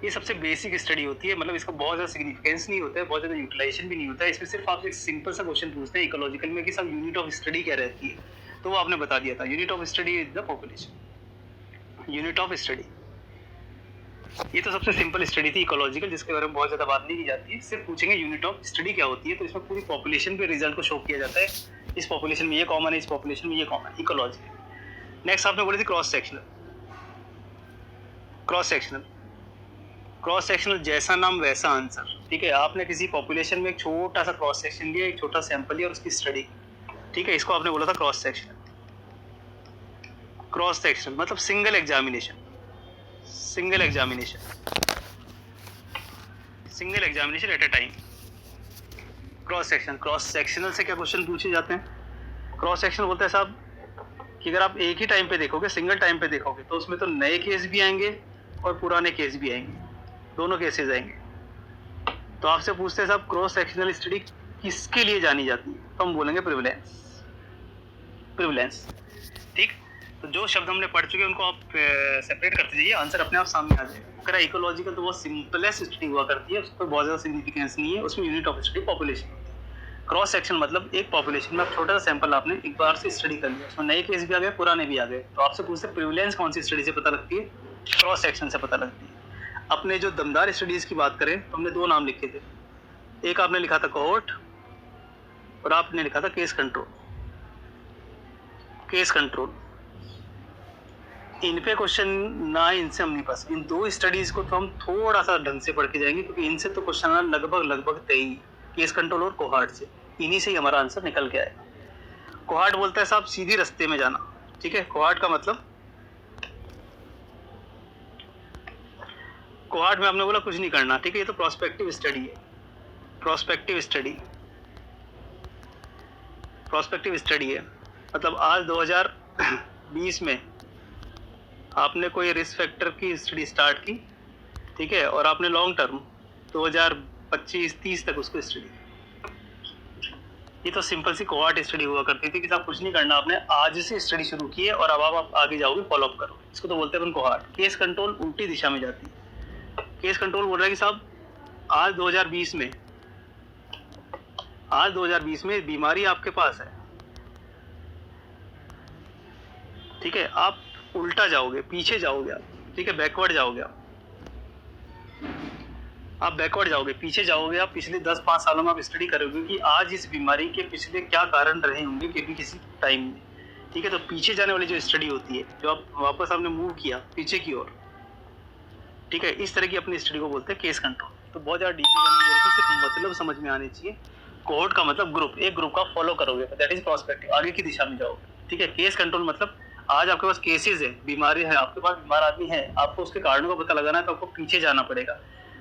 ये सबसे बेसिक स्टडी होती है, मतलब इसका बहुत ज़्यादा सिग्निफिकेंस नहीं होता है, बहुत ज़्यादा यूटिलाइजेशन भी नहीं होता है। इसमें सिर्फ आपसे एक सिंपल सा क्वेश्चन पूछते हैं इकोलॉजिकल में कि सब यूनिट ऑफ स्टडी क्या रहती है, तो वो आपने बता दिया था। Unit of study is the population, unit of study. ये तो सबसे सिंपल स्टडी थी इकोलॉजिकल, जिसके बारे में बहुत ज़्यादा बात नहीं की जाती है। सिर्फ पूछेंगे यूनिट ऑफ स्टडी क्या होती है, तो इसमें पूरी पॉपुलेशन पे रिजल्ट को शो किया जाता है। इस पॉपुलेशन में ये कॉमन है, इस पॉपुलेशन में ये कॉमन, इकोलॉजिकल। नेक्स्ट आपने बोली थी क्रॉस सेक्शनल जैसा नाम वैसा आंसर, ठीक है। आपने किसी पॉपुलेशन में एक छोटा सा क्रॉस सेक्शन लिया, एक छोटा सैंपल लिया और उसकी स्टडी, ठीक है, इसको आपने बोला था क्रॉस सेक्शन मतलब single examination at a time. Cross sectional से क्या क्वेश्चन पूछे जाते हैं। क्रॉस सेक्शन बोलते हैं साहब कि अगर आप एक ही टाइम पे देखोगे, सिंगल टाइम पे देखोगे, तो उसमें तो नए केस भी आएंगे और पुराने केस भी आएंगे, दोनों केसेस आएंगे। तो आपसे पूछते हैं साहब क्रॉस सेक्शनल स्टडी किसके लिए जानी जाती है, तो हम बोलेंगे प्रिविलेंस, ठीक। तो जो शब्द हमने पढ़ चुके हैं उनको आप सेपरेट करते जाइए, आंसर अपने आप सामने आ जाएगा। अगर इकोलॉजिकल तो बहुत सिंपलेस्ट स्टडी हुआ करती है, उसको बहुत ज़्यादा सिग्निफिकेंस नहीं है, उसमें यूनिट ऑफ स्टडी पॉपुलेशन होती है। क्रॉस सेक्शन मतलब एक पॉपुलेशन में आप छोटा सा सैंपल आपने एक बार से स्टडी कर लिया, उसमें नए केस भी आ गए, पुराने भी आ गए, तो आपसे पूछते प्रिविलेंस कौन सी स्टडी से पता लगती है, क्रॉस सेक्शन से पता लगती है। अपने जो दमदार स्टडीज की बात करें तो हमने दो नाम लिखे थे, एक आपने लिखा था कोहोर्ट और आपने लिखा था केस कंट्रोल। इन पे क्वेश्चन ना इनसे हम नहीं पास, इन दो स्टडीज को तो हम थोड़ा सा ढंग से पढ़ के जाएंगे, क्योंकि इनसे तो क्वेश्चन लगभग तय, केस कंट्रोल और कोहार्ट से, इन्हीं से ही हमारा आंसर निकल के आएगा। कोहार्ट बोलता है साहब सीधी रास्ते में जाना, ठीक है। कोहार्ट का मतलब, कोहार्ट में आपने बोला कुछ नहीं करना, ठीक है, ये तो प्रोस्पेक्टिव स्टडी है। मतलब आज 2020 में आपने कोई रिस्क फैक्टर की स्टडी स्टार्ट की, ठीक है, और आपने लॉन्ग टर्म 2025-30 तक उसको स्टडी, ये तो सिंपल सी कोहार्ट स्टडी हुआ करती थी कि साहब कुछ नहीं करना, आपने आज से स्टडी शुरू की है और अब आप आगे जाओगे, फॉलो अप करो, इसको तो बोलते हैं अपन कोहार्ट। केस कंट्रोल उल्टी दिशा में जाती है। केस कंट्रोल बोल रहा है कि साहब आज 2020 में बीमारी आपके पास है, ठीक है, आप उल्टा जाओगे, पीछे जाओगे आप, ठीक है, बैकवर्ड जाओगे आप पीछे जाओगे आप, पिछले 10-5 सालों में आप स्टडी करोगे कि आज इस बीमारी के पिछले क्या कारण रहे होंगे किसी टाइम में, ठीक है। तो पीछे जाने वाली जो स्टडी होती है, जो आप वापस आपने मूव किया पीछे की ओर, ठीक है, इस तरह की अपनी स्टडी को बोलते हैं केस कंट्रोल। तो बहुत ज़्यादा डीपली जाने की जरूरत है, सिर्फ मतलब समझ में आने चाहिए। कोहोर्ट का मतलब ग्रुप, एक ग्रुप का फॉलो करोगे, दैट इज प्रोस्पेक्टिव, आगे की दिशा में जाओगे, ठीक है। केस कंट्रोल मतलब आज आपके पास केसेस है, बीमारी है, आपके पास बीमार आदमी है, आपको उसके कारणों का पता लगाना है, तो आपको पीछे जाना पड़ेगा,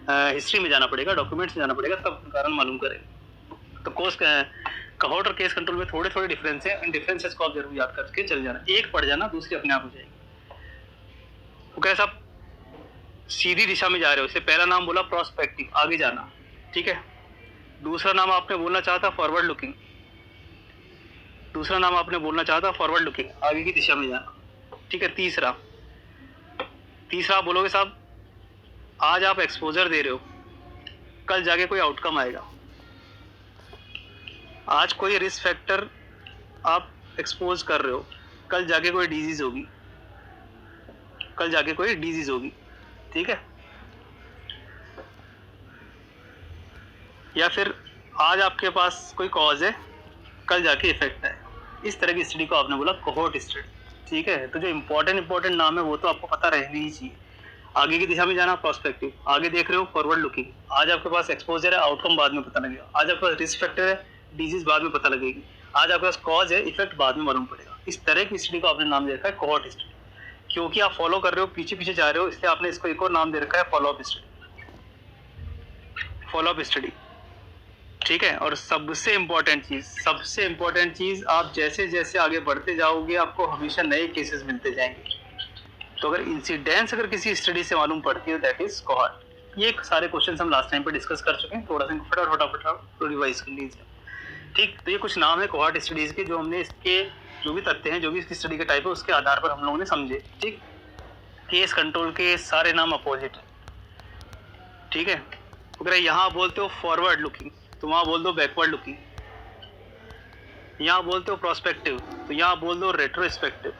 हिस्ट्री में जाना पड़ेगा, डॉक्यूमेंट्स में जाना पड़ेगा, तब कारण मालूम करेगा। तो कोहोर्ट और केस कंट्रोल में थोड़े डिफरेंस है, इन डिफरेंसेस को आप जरूर याद करके चल जाना, एक पढ़ जाना, दूसरी अपने आप हो जाएगी। वो कैसे आप सीधी दिशा में जा रहे हो, इससे पहला नाम बोला प्रोस्पेक्टिव, आगे जाना, ठीक है। दूसरा नाम आपने बोलना चाहा था फॉरवर्ड लुकिंग, दूसरा नाम आपने बोलना चाहा था फॉरवर्ड लुकिंग, आगे की दिशा में जाना। ठीक है, तीसरा आप बोलोगे साहब आज आप एक्सपोजर दे रहे हो, कल जाके कोई आउटकम आएगा। आज कोई रिस्क फैक्टर आप एक्सपोज कर रहे हो, कल जाके कोई डिजीज होगी, कल जाके कोई डिजीज होगी। ठीक है, या फिर आज आपके पास कोई कॉज है, कल जाके इफेक्ट है। इस तरह की स्टडी को आपने बोला कोहोर्ट स्टडी। ठीक है, तो जो इंपॉर्टेंट नाम है वो तो आपको पता रहनी ही चाहिए। आगे की दिशा में जाना प्रोस्पेक्टिव, आगे देख रहे हो फॉरवर्ड लुकिंग। आज आपके पास एक्सपोजर है, आउटकम बाद में पता लगेगा। आज आपके पास रिस्क फैक्टर है, डिजीज बाद में पता लगेगी। आज आपके पास कॉज है, इफेक्ट बाद में मालूम पड़ेगा। इस तरह की स्टडी को आपने नाम दे रखा है कोहोर्ट स्टडी। क्योंकि आप फॉलो कर रहे हो, पीछे पीछे जा रहे हो, इसलिए आपने इसको एक और नाम दे रखा है follow up study, follow up study. ठीक है, और सबसे इम्पोर्टेंट चीज आप जैसे जैसे आगे बढ़ते जाओगे आपको हमेशा नए केसेस मिलते जाएंगे। तो अगर इंसिडेंस अगर किसी स्टडी से मालूम पड़ती है दैट इज कोहॉर्ट। ये सारे क्वेश्चन हम लास्ट टाइम पे डिस्कस कर चुके हैं, थोड़ा सा फटाफट रिवाइज कर लीजिए। ठीक, तो ये कुछ नाम है कोहॉर्ट स्टडीज के, जो हमने इसके जो भी तथ्य हैं, जो भी इसकी स्टडी का टाइप है, उसके आधार पर हम लोगों ने समझे। ठीक, केस कंट्रोल के सारे नाम अपोजिट है। ठीक है, अगर यहाँ बोलते हो फॉरवर्ड लुकिंग तो वहां बोल दो बैकवर्ड लुकिंग। यहाँ बोलते हो प्रोस्पेक्टिव तो यहाँ बोल दो रेट्रोस्पेक्टिव,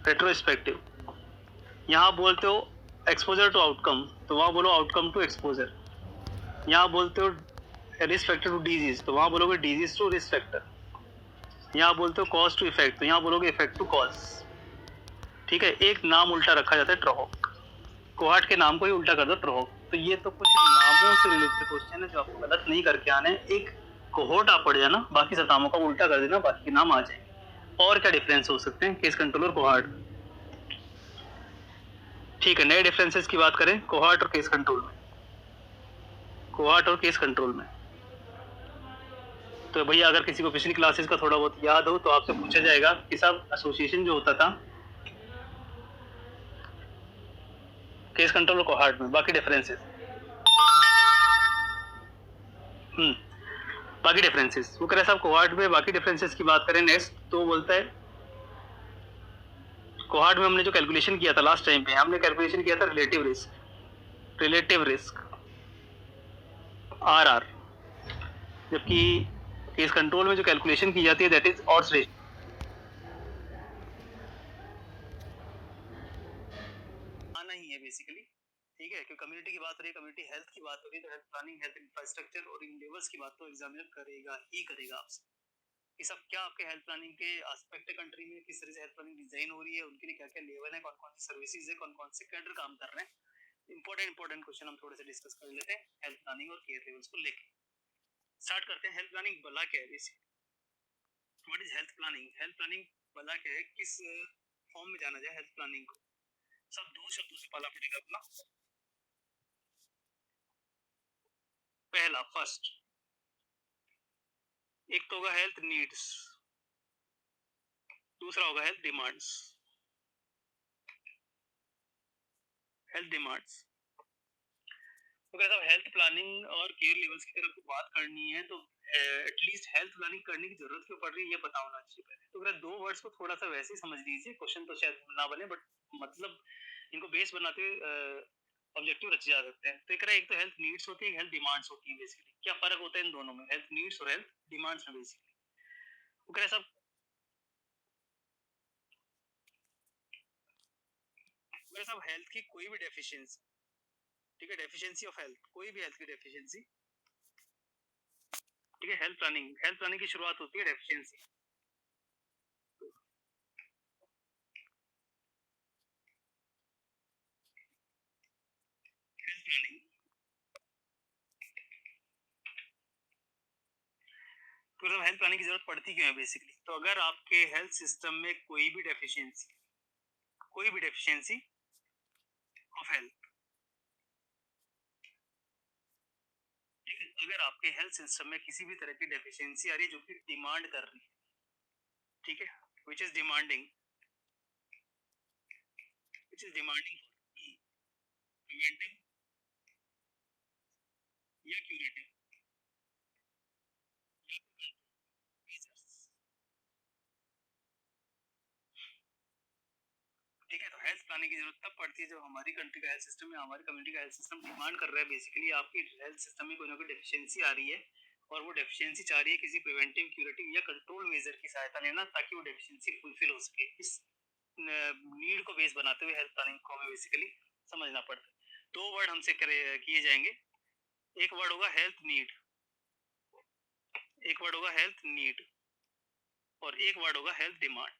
रेट्रोस्पेक्टिव। यहाँ बोलते हो एक्सपोजर टू आउटकम तो वहाँ बोलो आउटकम टू एक्सपोजर। यहाँ बोलते हो रिस्क फैक्टर टू डिजीज तो वहाँ बोलोगे डिजीज टू रिस्क फैक्टर। यहाँ बोलते हो कॉज टू इफेक्ट तो यहाँ बोलोगे इफेक्ट टू कॉज। ठीक है, एक नाम उल्टा रखा जाता है ट्रोहोक, कोहार्ट के नाम को ही उल्टा कर दो ट्रोहोक। तो ये तो कुछ नामों से रिलेटेड क्वेश्चन है जो आपको गलत नहीं करके आने। एक कोहोर्ट आप पढ़ जाना, बाकी सब नामों का उल्टा कर देना, बाकी के नाम आ जाएंगे। और क्या डिफरेंस हो सकते हैं केस कंट्रोल और कोहार्ट? ठीक है, नए डिफरेंसेस की बात करें कोहार्ट और केस कंट्रोल में, कोहार्ट और केस कंट्रोल में। तो भैया अगर किसी को पिछली क्लासेस का थोड़ा बहुत याद हो तो आपसे पूछा जाएगा कि साहब एसोसिएशन जो होता था केस कंट्रोल और कोहार्ट में, बाकी डिफरेंसेस बाकी डिफरेंसेस वो कह रहे साहब कोहार्ट में बाकी डिफरेंसेस की बात करें नेक्स्ट, तो बोलता है कोहार्ट में हमने जो कैलकुलेशन किया था लास्ट टाइम पे, हमने कैलकुलेशन किया था रिलेटिव रिस्क आरआर, जबकि केस कंट्रोल में जो कैलकुलेशन की जाती है दैट इज ऑड्स रेशियो। आना ही है बेसिकली। ठीक है, क्योंकि कम्युनिटी की बात हो रही है, कम्युनिटी हेल्थ की बात हो रही है, तो हेल्थ प्लानिंग, हेल्थ इंफ्रास्ट्रक्चर और इन लेवल्स की बात तो एग्जामिनर करेगा ही करेगा आपसे कि सब क्या आपके हेल्थ प्लानिंग के एस्पेक्ट है कंट्री में, किस तरह से हेल्थ प्लानिंग डिजाइन हो रही है, उनके लिए क्या क्या लेवल है, कौन कौन सी सर्विसेज है, कौन कौन से कैडर काम कर रहे हैं। इंपॉर्टेंट क्वेश्चन हम थोड़े से डिस्कस कर लेते हैं हेल्थ प्लानिंग और केयर लेवल्स को लेके। स्टार्ट करते हैं। हेल्थ प्लानिंग भला क्या है basically, what is health planning? Health planning भला क्या है, किस फॉर्म में जाना जाए हेल्थ प्लानिंग को? सब दो शब्दों से पाला पड़ेगा अपना। पहला फर्स्ट, एक तो होगा हेल्थ नीड्स, दूसरा होगा हेल्थ डिमांड्स। हेल्थ डिमांड्स तो अगर आप हेल्थ प्लानिंग और केयर लेवल्स की तरफ बात करनी है तो एटलीस्ट हेल्थ प्लानिंग करने की जरूरत क्यों पड़ रही है ये पता होना चाहिए पहले। तो अगर दो वर्ड्स को थोड़ा सा वैसे ही समझ लीजिए, क्वेश्चन तो शायद ना बने बट मतलब इनको बेस बनाते हुए ऑब्जेक्टिव रचे जा सकते हैं। तो एक तो हेल्थ नीड्स होती है, एक हेल्थ डिमांड्स होती है। बेसिकली क्या फर्क होता है इन दोनों में, हेल्थ नीड्स और हेल्थ डिमांड्स में? बेसिकली वो कह रहे सब मेरे साहब हेल्थ की कोई भी डेफिशिएंसी, ठीक है, डेफिशिएंसी ऑफ हेल्थ, कोई भी हेल्थ की डेफिशिएंसी, ठीक है, हेल्थ प्लानिंग की शुरुआत होती है डेफिशिएंसी। हेल्थ प्लानिंग तो मतलब हेल्थ प्लानिंग की जरूरत पड़ती क्यों है बेसिकली? तो अगर आपके हेल्थ सिस्टम में कोई भी डेफिशिएंसी ऑफ हेल्थ, ठीक है, अगर आपके हेल्थ सिस्टम में किसी भी तरह की डेफिशिएंसी आ रही है जो कि डिमांड कर रही है, ठीक है, which is demanding for preventing या क्यूरेटिव या कंट्रोल मेजर्स। ठीक है, तो हेल्थ प्लानिंग की जरूरत तब पड़ती है जब हमारी कंट्री का हेल्थ सिस्टम या हमारी कम्युनिटी का हेल्थ सिस्टम डिमांड कर रहा है बेसिकली आपकी हेल्थ सिस्टम में कोई ना कोई डेफिशिएंसी आ रही है, और वो डेफिशिएंसी चाह रही है किसी प्रिवेंटिव, क्यूरेटिव या कंट्रोल मेजर की सहायता लेना ताकि वो डेफिशिएंसी फुलफिल हो सके। इस नीड को बेस बनाते हुए हेल्थ प्लानिंग को हमें बेसिकली समझना पड़ता है। दो वर्ड हमसे किए जाएंगे, एक वर्ड होगा हेल्थ नीड, एक वर्ड होगा हेल्थ नीड, और एक वर्ड होगा हेल्थ डिमांड।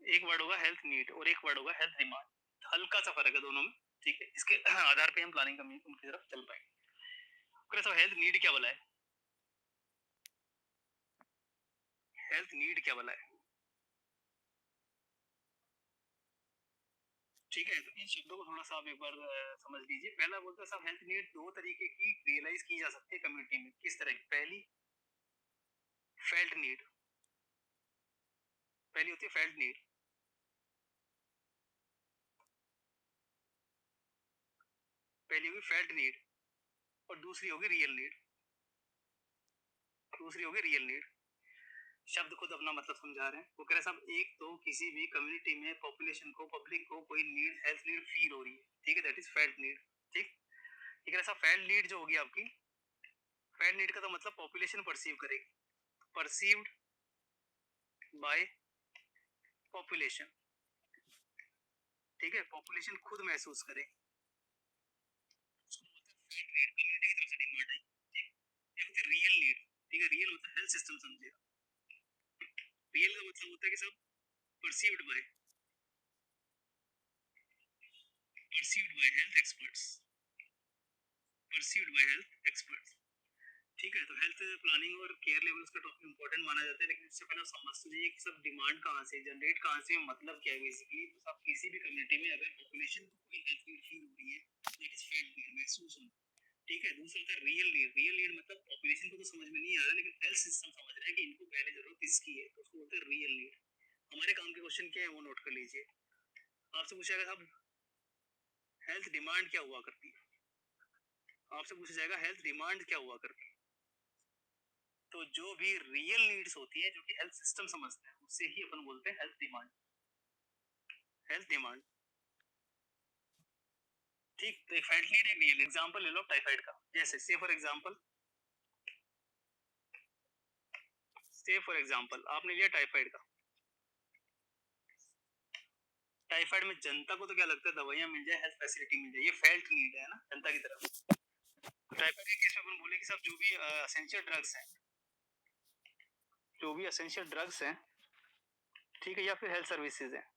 एक वर्ड होगा हेल्थ नीड और एक वर्ड होगा हेल्थ डिमांड, हल्का सा फर्क है दोनों में। ठीक है, इसके आधार पे हम प्लानिंग उनकी तरफ चल पाएंगे। तो हेल्थ नीड क्या बोला है, हेल्थ नीड क्या बोला है? ठीक है, तो इन शब्दों को थोड़ा सा आप एक बार समझ लीजिए। पहला बोलता है साहब हेल्थ नीड दो तरीके की रियलाइज की जा सकती है कम्युनिटी में। किस तरह की? पहली फेल्ट नीड, पहली होती है फेल्ट नीड, पहली होगी फेल्ट नीड और दूसरी होगी रियल नीड, दूसरी होगी रियल नीड। शब्द खुद अपना मतलब समझा रहे हैं। वो कह रहे हैं साहब एक तो किसी भी कम्युनिटी में पॉपुलेशन को, पब्लिक को कोई नीड, हेल्थ नीड फील हो रही है, ठीक है, दैट इज फेल्ट नीड। ठीक, ठीक है साहब, फेल्ट नीड जो होगी आपकी, फेल्ट नीड का तो मतलब पॉपुलेशन परसीव करेगी, परसीव्ड बाय पॉपुलेशन। ठीक है, पॉपुलेशन खुद महसूस करे, उसको बोलते हैं फेल्ट नीड, कम्युनिटी की तरफ से डिमांड आई। ठीक, ये होती है रियल नीड। ठीक है, रियल मतलब हेल्थ सिस्टम समझेगा, रियल का मतलब होता है कि सब perceived bye, perceived by health experts, perceived by health experts. ठीक है, तो हेल्थ प्लानिंग और केयर लेवल्स का टॉपिक इंपॉर्टेंट माना जाता है, लेकिन इससे पहले समझ लीजिए कि सब डिमांड कहाँ से जनरेट, कहाँ से, मतलब क्या है बेसिकली। तो सब किसी भी कम्युनिटी में अगर पॉपुलेशन को कोई हेल्थ नीड फील हो रही है, दैट इज फेल्ट नीड, महसूस होना। ठीक है, दूसरा होता है रियल नीड। रियल नीड मतलब पॉपुलेशन को तो समझ में नहीं आ रहा, लेकिन हेल्थ सिस्टम समझ रहा है कि इनको पहले जरूरत इसकी है, तो उसको बोलते हैं रियल नीड। हमारे काम के क्वेश्चन क्या है वो नोट कर लीजिए। आपसे पूछा जाएगा साहब हेल्थ डिमांड क्या हुआ करती है, आपसे पूछा जाएगा हेल्थ डिमांड क्या हुआ करती है। तो जो भी रियल नीड्स होती है जो कि हेल्थ सिस्टम समझते हैं, उससे ही अपन बोलते हैं हेल्थ डिमांड, हेल्थ डिमांड। ठीक, तो एक फेल्ट नीड, एक रियल। एग्जांपल ले लो टाइफाइड का, जैसे से फॉर एग्जांपल आपने लिया टाइफाइड का। टाइफाइड में जनता को तो क्या लगता है, दवाइयां मिल जाए, हेल्थ फैसिलिटी मिल जाए, ये फेल्ट नीड है ना जनता की तरफ। टाइफाइड के केस में अपन बोले कि सब जो भी एसेंशियल ड्रग्स हैं, जो भी एसेंशियल ड्रग्स हैं, ठीक है, या फिर हेल्थ सर्विसेज हैं,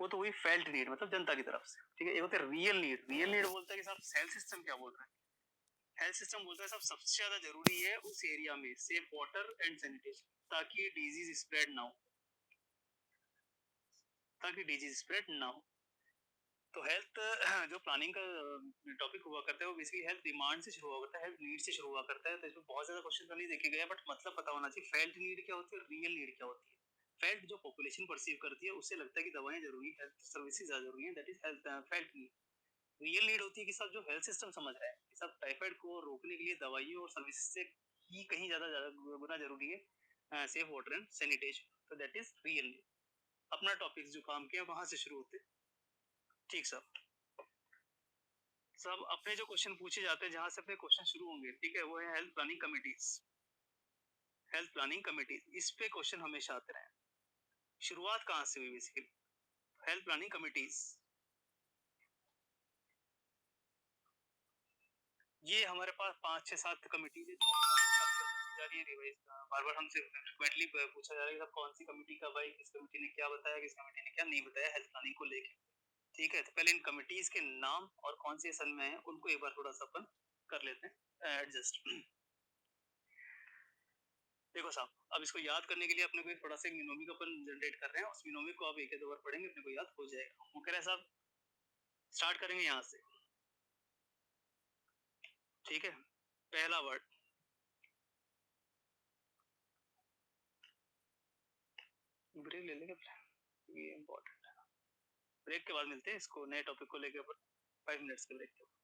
वो तो हुई फेल्ट नीड, मतलब जनता की तरफ से। ठीक है, ये होता है रियल नीड। रियल नीड बोलता है कि साहब हेल्थ सिस्टम क्या बोल रहा है, हेल्थ सिस्टम बोलता है साहब सबसे ज्यादा जरूरी है उस एरिया में सेफ वाटर एंड सैनिटेशन, ताकि डिजीज स्प्रेड ना हो, ताकि डिजीज स्प्रेड ना हो। तो हेल्थ जो प्लानिंग का टॉपिक हुआ करता है वो बेसिकली हेल्थ डिमांड से शुरू हुआ करता है, हेल्थ नीड से शुरू हुआ करता है। तो इसमें बहुत ज्यादा क्वेश्चन तो नहीं देखे गए, बट मतलब पता होना चाहिए फेल्ट नीड क्या होती है, रियल नीड क्या होती है। फेल्ट जो पॉपुलेशन परसीव करती है, उससे लगता है कि दवाएं जरूरी, हेल्थ सर्विसेज ज्यादा जरूरी है, that is health felt need. Real need होती है कि सब जो हेल्थ सिस्टम समझ रहा है कि सब टाइफाइड को रोकने के लिए दवाइयों और सर्विसेज से ही कहीं ज्यादा गुना जरूरी है सेफ वाटर एंड सैनिटेशन, तो दैट इज रियल नीड। अपना टॉपिक जो काम किया वहां से शुरू होते। ठीक सर, सब अपने जो क्वेश्चन पूछे जाते हैं, जहां से अपने क्वेश्चन शुरू होंगे, ठीक है, वो है health planning committees. Health planning committees, इस पे क्वेश्चन हमेशा आते रहे। शुरुआत कहां से हुई बेसिकली, हेल्थ प्लानिंग कमिटीज। ये हमारे पास 5 6 7 कमिटीज है जो जा रही है रिवाइज। बार बार हमसे फ्रिक्वेंटली पूछा जा रहा है कि कौन सी कमिटी कब आई, किस कमिटी ने क्या बताया, किस कमिटी ने क्या नहीं बताया हेल्थ प्लानिंग को लेके। ठीक है, तो पहले इन कमिटीज के नाम और कौन से सन में है उनको एक बार थोड़ा सा अपन कर लेते हैं एडजस्ट। देखो साहब, अब इसको याद करने के लिए अपने को थोड़ा सा मिनोमी को अपन जनरेट कर रहे हैं, उस मिनोमी को आप एक दो बार पढ़ेंगे अपने को याद हो जाएगा। वो कह रहे हैं साहब स्टार्ट करेंगे यहाँ से। ठीक है, पहला वर्ड, ब्रेक ले लेंगे, ये इम्पोर्टेंट है। ब्रेक के बाद मिलते हैं, इसको नए टॉपिक को लेकर 5 मिनट्स के ब्रेक के बाद।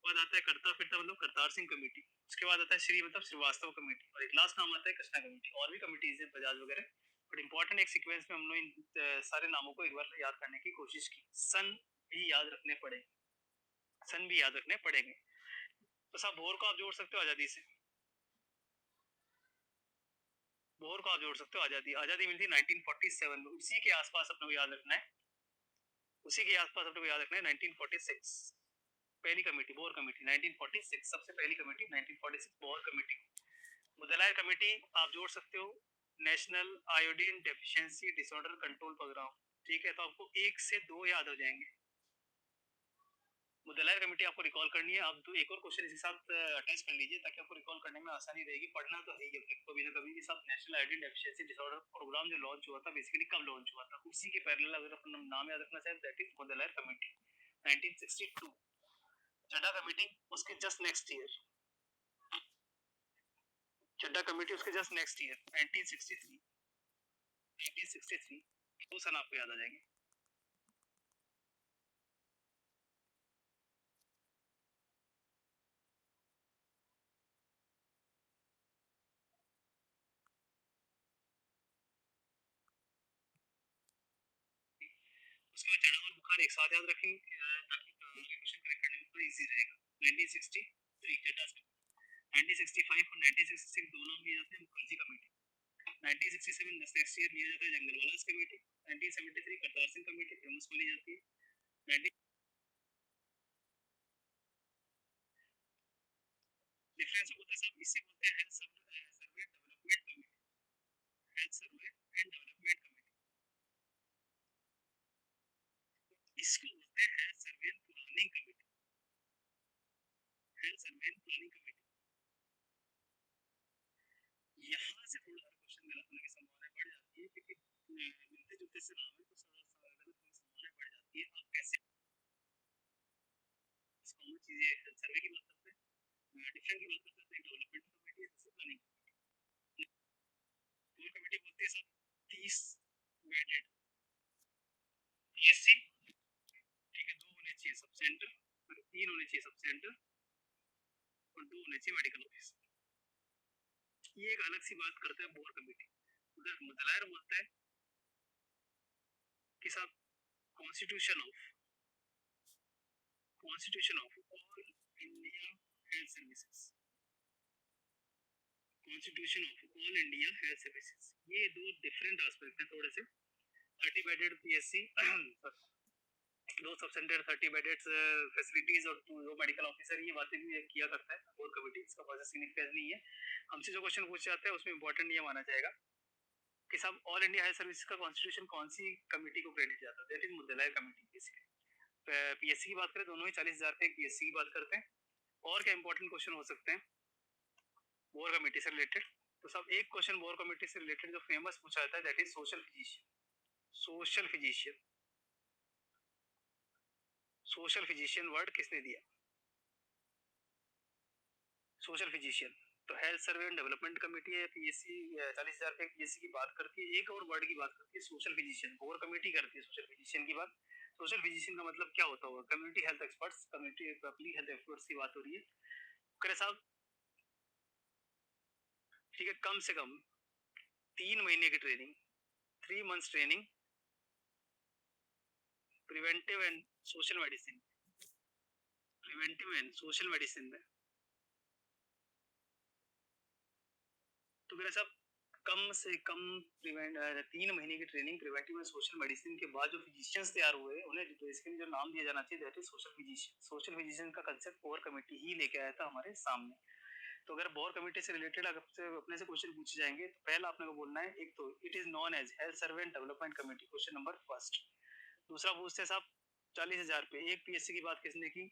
बाद आता है करता फिरता मतलब करतार सिंह कमेटी, उसके बाद आता है श्री मतलब श्रीवास्तव कमेटी, और एक लास्ट नाम आता है कृष्णा कमेटी। और भी कमेटीज है बजाज वगैरह, बट इंपॉर्टेंट एक सीक्वेंस में हम लोग इन सारे नामों को एक बार याद करने की कोशिश की। सन भी याद रखने पड़े, सन भी याद रखने पड़ेंगे। तो साहब भोर को आप जोड़ सकते हो आजादी से, भोर को आप जोड़ सकते हो आजादी। आजादी मिली थी 1947 में, उसी के आसपास अपने को याद रखना है, उसी के आसपास अपने को याद रखना है 1946 पहली कमेटी बोर कमेटी 1946, सबसे पहली committee 1946 Bhore committee. Mudaliar committee आप जोड़ सकते हो national iodine deficiency disorder control programme, ठीक है। तो आपको 1 से 2 याद हो जाएंगे। मुदलायर कमेटी आपको रिकॉल करनी है। आप दो एक और क्वेश्चन इसके साथ अटैच कर लीजिए ताकि आपको रिकॉल करने में आसानी रहेगी। पढ़ना तो है ही अपने कभी ना कभी। साथ national iodine deficiency disorder programme जो लॉन्च हुआ था, बेसिकली कब लॉन्च हुआ था, उसी के पैरेलल अगर अपन नाम याद रखना चाहें, that is Mudaliar committee 1962। Chadha committee उसके just next year, Chadha committee उसके जस्ट नेक्स्ट ईयर 1963, 1963 वो सन आपको याद आ जाएंगे। उसके बाद चढ़ा और बुखार एक साथ याद रखेंगे ताकि आगे क्वेश्चन करेक्ट करने में थोड़ा इजी रहेगा। 1963 चड्डा, 1965 और 1966 दो नाम लिए जाते हैं मुखर्जी कमेटी। 1967 नेक्स्ट ईयर लिया जाता है Jungalwalla committee. 1973 Kartar Singh committee famous मानी जाती है। 19 डिफरेंस होता है साहब, इससे बोलते हैं health survey development committee, health survey and development committee. इसको बोलते हैं health survey and planning committee, health survey and planning committee. यहाँ से थोड़ा सा क्वेश्चन गलत होने की संभावना बढ़ जाती है, क्योंकि मिलते जुलते से नाम है तो गलत होने की संभावना बढ़ जाती है। आप कैसे कॉमन चीजें सर्वे की बात करते हैं, डिफरेंट की बात करते हैं, डेवलपमेंट कमेटी है, प्लानिंग कोर कमेटी बोलती है सब 30 बेडेड पीएससी, ठीक है। 2 होने चाहिए सब सेंटर, और 3 होने चाहिए सब सेंटर, और 2 होने चाहिए मेडिकल ऑफिस। ये एक अलग सी बात करता है बोर कमेटी। उधर मुदलायर बोलता है कि साहब constitution of all India health services, constitution of all India health services, ये दो डिफरेंट एस्पेक्ट हैं थोड़े से। 30 बेडेड पीएससी, दो सब सेंटर, 30 बेडेड फैसिलिटीज, और 2 मेडिकल ऑफिसर, ये बातें भी किया करता है बोर्ड कमेटी। इसका कोई सिग्निफिकेंस नहीं है। हमसे जो क्वेश्चन पूछे जाते हैं उसमें इंपॉर्टेंट ये माना जाएगा कि सब ऑल इंडिया हेल्थ सर्विस का कॉन्स्टिट्यूशन कौन सी कमेटी को क्रेडिट जाता है, that is Mudaliar committee. Basically PSC की बात करें, दोनों ही 40,000 पे पीएससी की बात करते हैं। और क्या इंपॉर्टेंट क्वेश्चन हो सकते हैं बोर कमेटी से रिलेटेड? तो सब एक क्वेश्चन बोर कमेटी से रिलेटेड जो फेमस पूछा जाता है, that is social physician. Social physician, social physician word किसने दिया? Social physician. तो health survey and development committee है पीएससी, 40,000 पे पीएससी की बात करती है। एक और वर्ड की बात करती है सोशल फिजिशियन, बोर कमेटी करती है सोशल फिजिशियन की बात। सोशल फिजिशियन का मतलब क्या होता होगा? Community health experts, community public health experts की बात हो रही है। करे साहब, ठीक है, कम से कम 3 महीने की training, 3 months training, preventive and social medicine, preventive and social medicine में, तो मेरा सब कम से कम 3 महीने की training preventive and social medicine के बाद जो फिजिशियंस तैयार हुए उन्हें बेसिकली जो नाम दिया जाना चाहिए that is social physician. Social physician का कंसेप्ट कोर कमेटी ही लेके आया था हमारे सामने। तो अगर बोर कमेटी से रिलेटेड अगर अपने से क्वेश्चन पूछे जाएंगे तो पहला आपने को बोलना है, एक तो it is known as health survey and development committee, question number first. दूसरा पूछते हैं साहब 40,000 पे एक पीएससी की बात किसने की,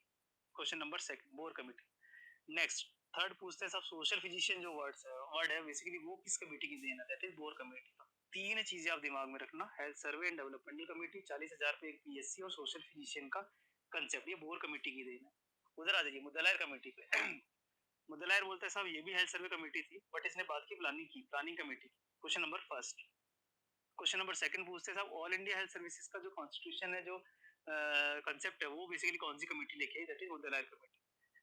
question number second, bore committee. Next third पूछते हैं साहब सोशल फिजिशियन जो वर्ड है बेसिकली वो किस कमेटी की देन है, दैट इज बोर कमेटी। तीन चीजें आप दिमाग में रखना, health survey and developmental committee, 40,000 पे एक पीएससी और सोशल फिजिशियन का कंसेप्ट, ये बोर कमेटी की देन है। उधर आ जाइए मुदलायर कमेटी पे। मुदलायर बोलते हैं साहब ये भी हेल्थ सर्वे कमेटी थी बट इसने बात की प्लानिंग की, planning committee, question number first. Question number second पूछते हैं साहब ऑल इंडिया हेल्थ सर्विसेज का जो कॉन्स्टिट्यूशन है, जो कंसेप्ट है, वो बेसिकली कौन सी कमेटी लेके आई, that is Mudaliar committee.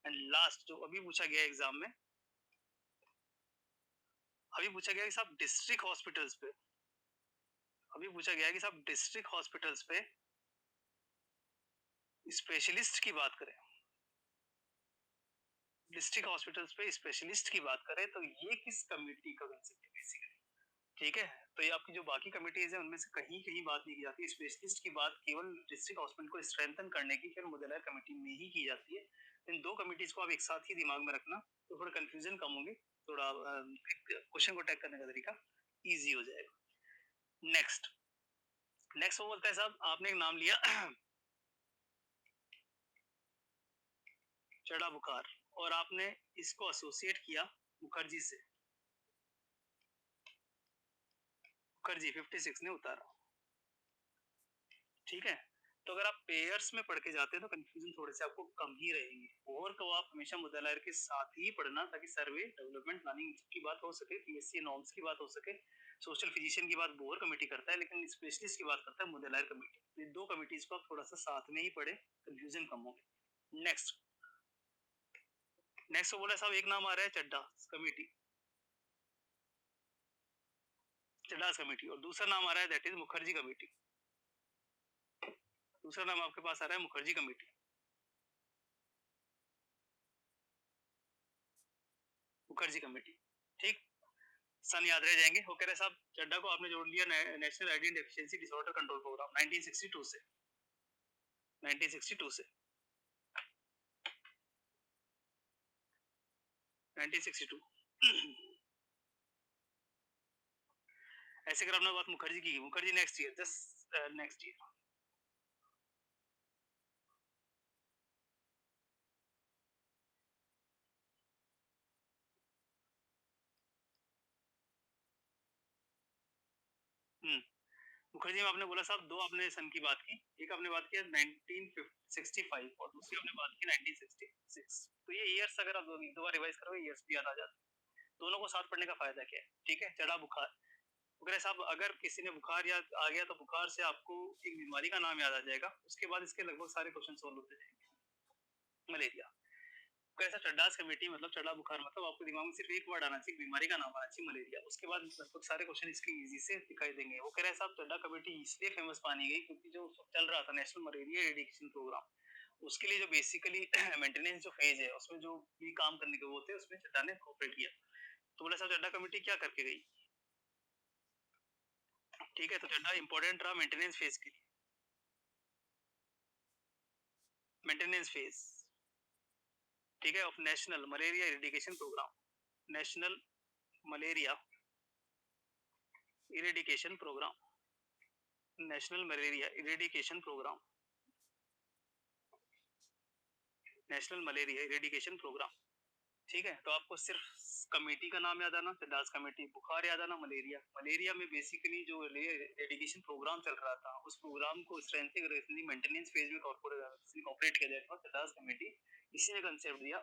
And last जो अभी पूछा गया एग्जाम में, अभी पूछा गया कि साहब डिस्ट्रिक्ट हॉस्पिटल्स पे, अभी पूछा गया कि साहब डिस्ट्रिक्ट हॉस्पिटल्स पे स्पेशलिस्ट की बात करें, डिस्ट्रिक्ट हॉस्पिटल्स पे स्पेशलिस्ट की बात करें तो ये किस कमेटी का कंसेप्ट है बेसिकली, ठीक है। तो ये आपकी जो बाकी कमिटीज है उनमें से कहीं कहीं बात नहीं की जाती है, स्पेशलिस्ट की बात केवल डिस्ट्रिक्ट हॉस्पिटल को स्ट्रेंथन करने की फिर मुदलायर कमेटी में ही की जाती है। इन दो कमिटीज को आप एक साथ ही दिमाग में रखना तो थोड़ा कंफ्यूजन कम होंगे, थोड़ा क्वेश्चन को टैग करने का तरीका इजी हो जाएगा। नेक्स्ट नेक्स्ट वो बोलता है साहब आपने एक नाम लिया चढ़ा बुखार और आपने इसको एसोसिएट किया मुखर्जी से, मुखर्जी 56 ने उतारा, ठीक है। तो अगर आप पेयर्स में पढ़ के जाते हैं तो कंफ्यूजन थोड़े से आपको कम ही रहेंगे, और को आप हमेशा मुदलायर के साथ ही पढ़ना ताकि सर्वे डेवलपमेंट प्लानिंग की बात हो सके, पीएससी नॉर्म्स की बात हो सके। सोशल फिजिशियन की बात बोर कमेटी करता है लेकिन स्पेशलिस्ट की बात करता है मुदलायर कमेटी। ये दो कमेटीज को आप थोड़ा सा साथ में ही पढ़े, कंफ्यूजन कम होगा। नेक्स्ट नेक्स्ट वो बोला साहब एक नाम आ रहा है चड्डा कमेटी, चड्डास कमेटी, और दूसरा नाम आ रहा है दैट इज मुखर्जी कमेटी, दूसरा नाम आपके पास आ रहा है मुखर्जी कमेटी, मुखर्जी कमेटी, ठीक। सन याद रह जाएंगे। वो कह रहे साहब चड्डा को आपने जोड़ लिया national identity deficiency disorder control programme 1962 से, 1962 से 1962 ऐसे अगर आपने बात मुखर्जी की, Mukherjee next year, just next year, Mukherjee में आपने बोला साहब दो आपने सन की बात की, एक आपने बात किया 1965 और दूसरी आपने बात की 1966। तो ये ईयर्स अगर आप दो बार रिवाइज करोगे ईयर्स भी याद आ जाते हैं। दोनों को साथ पढ़ने का फायदा क्या है, ठीक है। चढ़ा बुखार वगैरह साहब अगर किसी ने बुखार याद आ गया तो बुखार से आपको एक बीमारी का नाम याद आ जाएगा, उसके बाद इसके लगभग सारे क्वेश्चन सोल्व होते जाएंगे। मलेरिया कैसा, चड्डास कमेटी मतलब चढ़ा बुखार, मतलब आपको दिमाग में सिर्फ एक वर्ड आना चाहिए, बीमारी का नाम आना चाहिए मलेरिया, उसके बाद लगभग सारे क्वेश्चन इसके इजी से दिखाई देंगे। वो कह रहे हैं साहब चड्डा कमेटी इसलिए फेमस मानी गई क्योंकि जो चल रहा था नेशनल मलेरिया एरेडिकेशन प्रोग्राम, उसके लिए जो बेसिकली मेंटेनेंस जो फेज है उसमें जो भी काम करने के वो थे उसमें चड्डा ने कोऑपरेट किया। तो बोला साहब चड्डा कमेटी क्या करके गई, ठीक है। तो चड्डा इंपॉर्टेंट रहा मेंटेनेंस फेज के लिए, मेंटेनेंस फेज, ठीक है, of national malaria eradication programme, national malaria eradication programme, national malaria eradication programme, national malaria eradication programme, ठीक है। तो आपको सिर्फ कमेटी का नाम याद आना, चड्डास कमेटी, बुखार याद आना, मलेरिया। मलेरिया में बेसिकली जो इरेडिकेशन प्रोग्राम चल रहा था उस प्रोग्राम को स्ट्रेंथनिंग मेंटेनेंस फेज में कॉर्पोरेट किया जाएगा चड्डास कमेटी, इसी ने कंसेप्ट दिया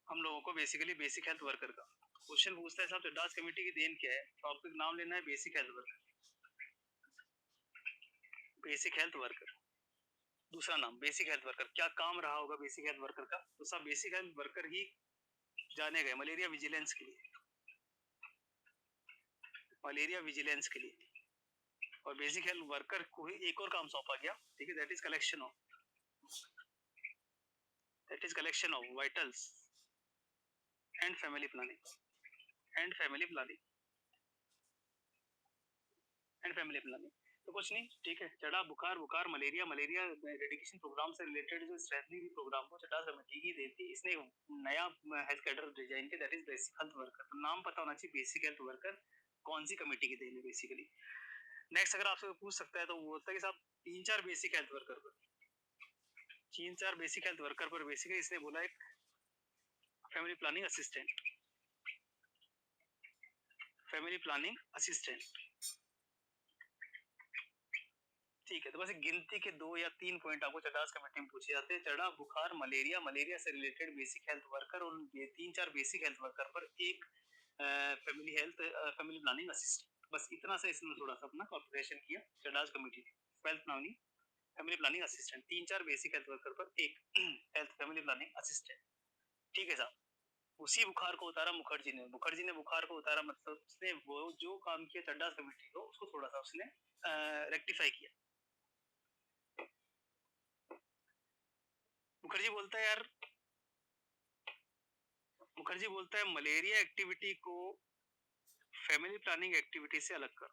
हम लोगों को बेसिकली बेसिक हेल्थ वर्कर का। क्वेश्चन पूछता है साहब चड्डास कमेटी की देन क्या है, तो आपको नाम लेना है basic health worker, basic health worker. दूसरा नाम बेसिक हेल्थ वर्कर, क्या काम रहा होगा बेसिक हेल्थ वर्कर का, तो सब बेसिक हेल्थ वर्कर ही जाने गए मलेरिया विजिलेंस के लिए, मलेरिया विजिलेंस के लिए। और बेसिक हेल्थ वर्कर को ही एक और काम सौंपा गया, ठीक है, that is collection of that is collection of vitals and family planning and family planning and family planning। तो कुछ नहीं, ठीक है, चढ़ा बुखार, बुखार मलेरिया, मलेरिया एरेडिकेशन प्रोग्राम से रिलेटेड जो स्ट्रेंथनिंग प्रोग्राम को चढ़ा कमेटी की देती, इसने नया हेल्थ कैडर डिजाइन के, that is basic health worker. तो नाम पता होना चाहिए बेसिक हेल्थ वर्कर कौन सी कमेटी की देन है बेसिकली। नेक्स्ट अगर आपसे पूछ सकता है तो वो बोलता है कि साहब 3-4 बेसिक हेल्थ वर्कर पर, 3-4 बेसिक हेल्थ वर्कर पर बेसिकली इसने बोला एक family planning assistant, family planning assistant, ठीक है। तो बस गिनती के 2 या 3 पॉइंट आपको चटास कमेटी में पूछे जाते हैं, चढ़ा बुखार मलेरिया, मलेरिया से रिलेटेड बेसिक हेल्थ वर्कर और 3-4 बेसिक हेल्थ वर्कर पर एक family health family planning assistant. बस इतना सा इसने थोड़ा सा अपना कॉर्पोरेशन किया चटास कमेटी ने, health planning family planning assistant, 3-4 basic health worker पर एक हेल्थ फैमिली प्लानिंग असिस्टेंट, ठीक है साहब। उसी बुखार को उतारा मुखर्जी ने, मुखर्जी ने बुखार को उतारा मतलब उसने वो जो काम किया चड्डास कमेटी को उसको थोड़ा सा उसने रेक्टिफाई किया। मुखर्जी बोलता है यार, मुखर्जी बोलता है मलेरिया एक्टिविटी को फैमिली प्लानिंग एक्टिविटी से अलग कर,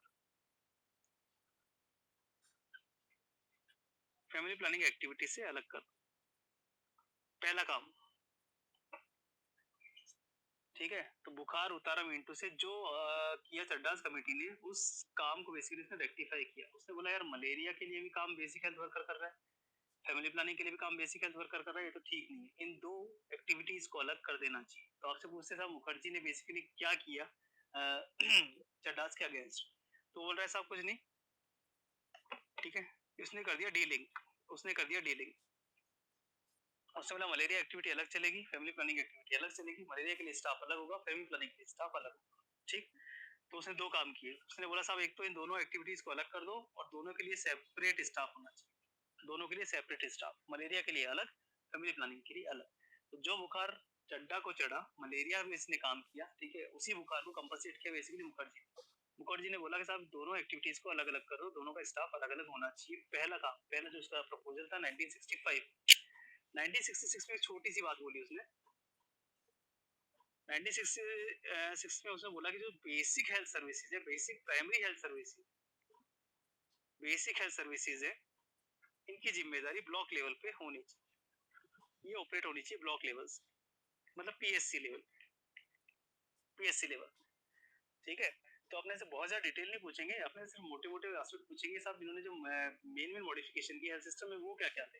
फैमिली प्लानिंग एक्टिविटी से अलग कर, पहला काम, ठीक है। तो बुखार उतारा मिंटू से जो किया चड्डास कमेटी ने उस काम को बेसिकली उसने रेक्टिफाई किया। उसने बोला यार मलेरिया के लिए भी काम बेसिक हेल्थ वर्कर कर रहा है, फैमिली प्लानिंग के लिए भी काम बेसिक हेल्थ वर्कर कर रहा है, ये तो ठीक नहीं है, इन दो एक्टिविटीज को अलग कर देना चाहिए। तो आपसे पूछते साहब मुखर्जी ने बेसिकली क्या किया चड्डास के अगेंस्ट, तो बोल रहा है साहब कुछ नहीं, ठीक है, उसने कर दिया डीलिंग, उसने कर दिया डीलिंग। उससे बोला मलेरिया एक्टिविटी अलग चलेगी, फैमिली प्लानिंग एक्टिविटी अलग चलेगी, मलेरिया के लिए स्टाफ अलग होगा, फैमिली प्लानिंग के लिए स्टाफ अलग होगा, ठीक। तो उसने दो काम किए, उसने बोला साहब एक तो इन दोनों एक्टिविटीज को अलग कर दो और दोनों के लिए सेपरेट स्टाफ होना चाहिए, दोनों के लिए सेपरेट स्टाफ, मलेरिया के लिए अलग, फैमिली प्लानिंग के लिए अलग। तो जो बुखार चड्डा को चढ़ा मलेरिया में इसने काम किया, ठीक है, उसी बुखार को कंपनसेट किया बेसिकली मुखर्जी। मुखर्जी ने बोला कि साहब दोनों एक्टिविटीज को अलग अलग करो, दोनों का स्टाफ अलग अलग होना चाहिए। पहला काम, पहला जो उसका प्रपोजल था 1965 में छोटी सी बात बोली उसने। 1966 में उसने बोला कि जो बेसिक हेल्थ सर्विसेज है, basic primary health services, basic health services है, इनकी जिम्मेदारी ब्लॉक लेवल पे होनी चाहिए, ये ऑपरेट होनी चाहिए ब्लॉक लेवल से, मतलब पीएससी लेवल, पीएससी लेवल, ठीक है। तो अपने से बहुत ज्यादा डिटेल नहीं पूछेंगे, अपने सिर्फ मोटे मोटे एस्पेक्ट पूछेंगे साहब इन्होंने जो मेन मॉडिफिकेशन की हेल्थ सिस्टम में वो क्या क्या थे।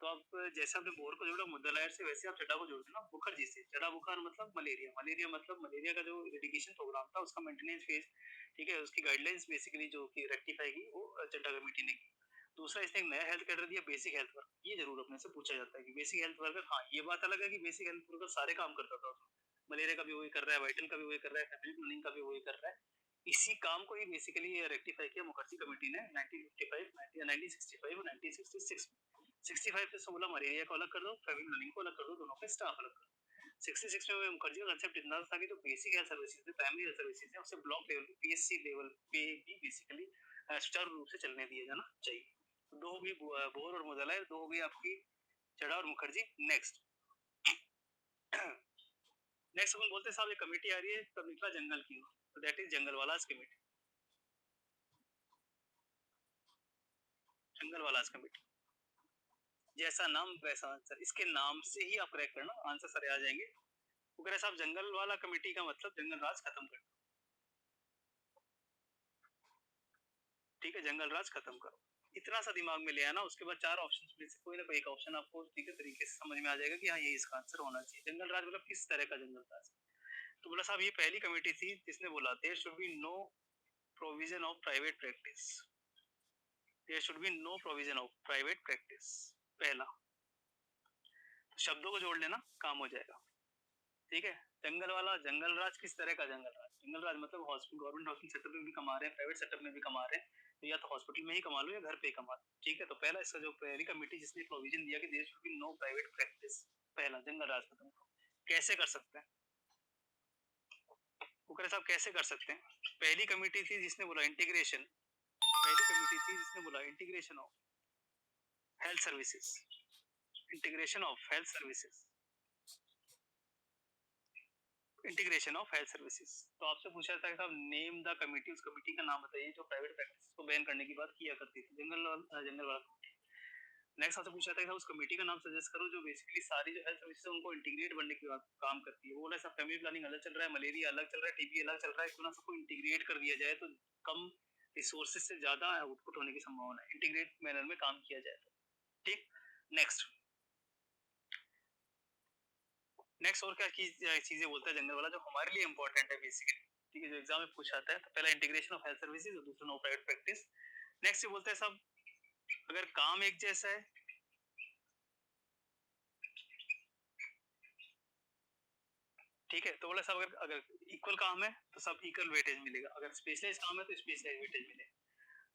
तो आप जैसे आपने बोर को जोड़ा मुद्दा लायर से, वैसे आप चड्डा को जोड़ देना मुखर्जी से। चढ़ा बुखार मतलब मलेरिया, मलेरिया मतलब मलेरिया का जो इरिगेशन प्रोग्राम था उसका मेंटेनेंस फेज, ठीक है, उसकी गाइडलाइंस बेसिकली जो कि रेक्टिफाई की वो चड्डा कमेटी ने की। दूसरा इसने एक नया हेल्थ कैडर दिया बेसिक हेल्थ वर्कर, ये जरूर अपने से पूछा जाता है कि बेसिक हेल्थ वर्कर, हाँ ये बात अलग है कि बेसिक हेल्थ वर्कर सारे काम करता था, मलेरिया का भी वही कर रहा है, वाइटल का भी वही कर रहा है, फैमिली प्लानिंग का भी वही कर रहा है। इसी काम को ही बेसिकली रेक्टिफाई किया मुखर्जी कमेटी ने 1965, 1965 और 1966 में। 65 से बोला मलेरिया को अलग कर दो, फैमिली प्लानिंग को अलग कर दो, दोनों का स्टाफ अलग कर दो। 66 में मुखर्जी का कंसेप्ट इतना था कि जो बेसिक हेल्थ सर्विसेज है, प्राइमरी हेल्थ सर्विसेज है, उसे ब्लॉक लेवल पे, पीएससी लेवल पे भी बेसिकली सुचारू रूप से चलने दिया जाना चाहिए। तो दो होगी बोर और मुदला, दो हो गई आपकी चढ़ा और मुखर्जी। नेक्स्ट नेक्स्ट अपन बोलते हैं साहब एक कमेटी आ रही है, तब निकला जंगल की ओर, तो दैट इज जंगलवालास कमेटी, जंगलवालास कमेटी, जैसा नाम वैसा आंसर, इसके नाम से ही आप करेक्ट करना, आंसर सारे आ जाएंगे। वो कह रहे साहब जंगल वाला कमेटी का मतलब जंगल राज खत्म कर, ठीक है, जंगल राज खत्म करो, इतना सा दिमाग में ले आना। उसके बाद चार ऑप्शन में से कोई ना कोई एक ऑप्शन आपको ठीक है तरीके से समझ में आ जाएगा कि हाँ ये इसका आंसर होना चाहिए। जंगल राज मतलब किस तरह का जंगल राज। तो बोला साहब ये पहली कमेटी थी जिसने बोला there should be no provision of private practice, there should be no provision of private practice, पहला। तो शब्दों को जोड़ लेना काम हो जाएगा, ठीक है। जंगल वाला, जंगल राज किस तरह का जंगल राज, जंगल राज मतलब हॉस्पिटल, गवर्नमेंट हॉस्पिटल सेटअप में भी कमा रहे हैं, प्राइवेट सेटअप में भी कमा रहे हैं, तो या तो हॉस्पिटल में ही कमा लो या घर पे ही कमा लो, ठीक है। तो पहला इसका जो पहली कमेटी जिसने प्रोविजन दिया कि there should be no private practice, पहला जंगल राज खत्म करो। कैसे कर सकते हैं कुकरे साहब, कैसे कर सकते हैं। पहली कमेटी थी जिसने बोला इंटीग्रेशन, पहली कमेटी थी जिसने बोला integration of health services, integration of health services, integration of health services. तो आपसे पूछा था कि साहब नेम द कमिटी, उस कमिटी का नाम बताइए जो प्राइवेट प्रैक्टिस को बैन करने की बात किया करती थी, जनरल वाला। नेक्स्ट आपसे पूछा था कि उस कमेटी का नाम सजेस्ट करो जो बेसिकली सारी जो हेल्थ सर्विसेज है उनको इंटीग्रेट बनने की बात काम करती है। वो बोला सब फैमिली प्लानिंग अलग चल रहा है, मलेरिया अलग चल रहा है, टीबी अलग चल रहा है, क्यों ना सबको इंटीग्रेट कर दिया जाए तो कम रिसोर्सेज से ज्यादा आउटपुट होने की संभावना है, इंटीग्रेट मैनर में काम किया जाए तो। ठीक, नेक्स्ट नेक्स्ट और क्या चीजें बोलता है जनरल वाला जो हमारे लिए इंपॉर्टेंट है बेसिकली, ठीक है, जो एग्जाम में पूछा आता है। तो पहला इंटीग्रेशन ऑफ हेल्थ सर्विसेज और दूसरा नो प्राइवेट प्रैक्टिस। नेक्स्ट ये बोलता है सब अगर काम एक जैसा है, ठीक है, तो बोला सब अगर अगर इक्वल काम है तो सब इक्वल वेटेज मिलेगा, अगर स्पेशलाइज काम है तो स्पेशलाइज वेटेज मिलेगा।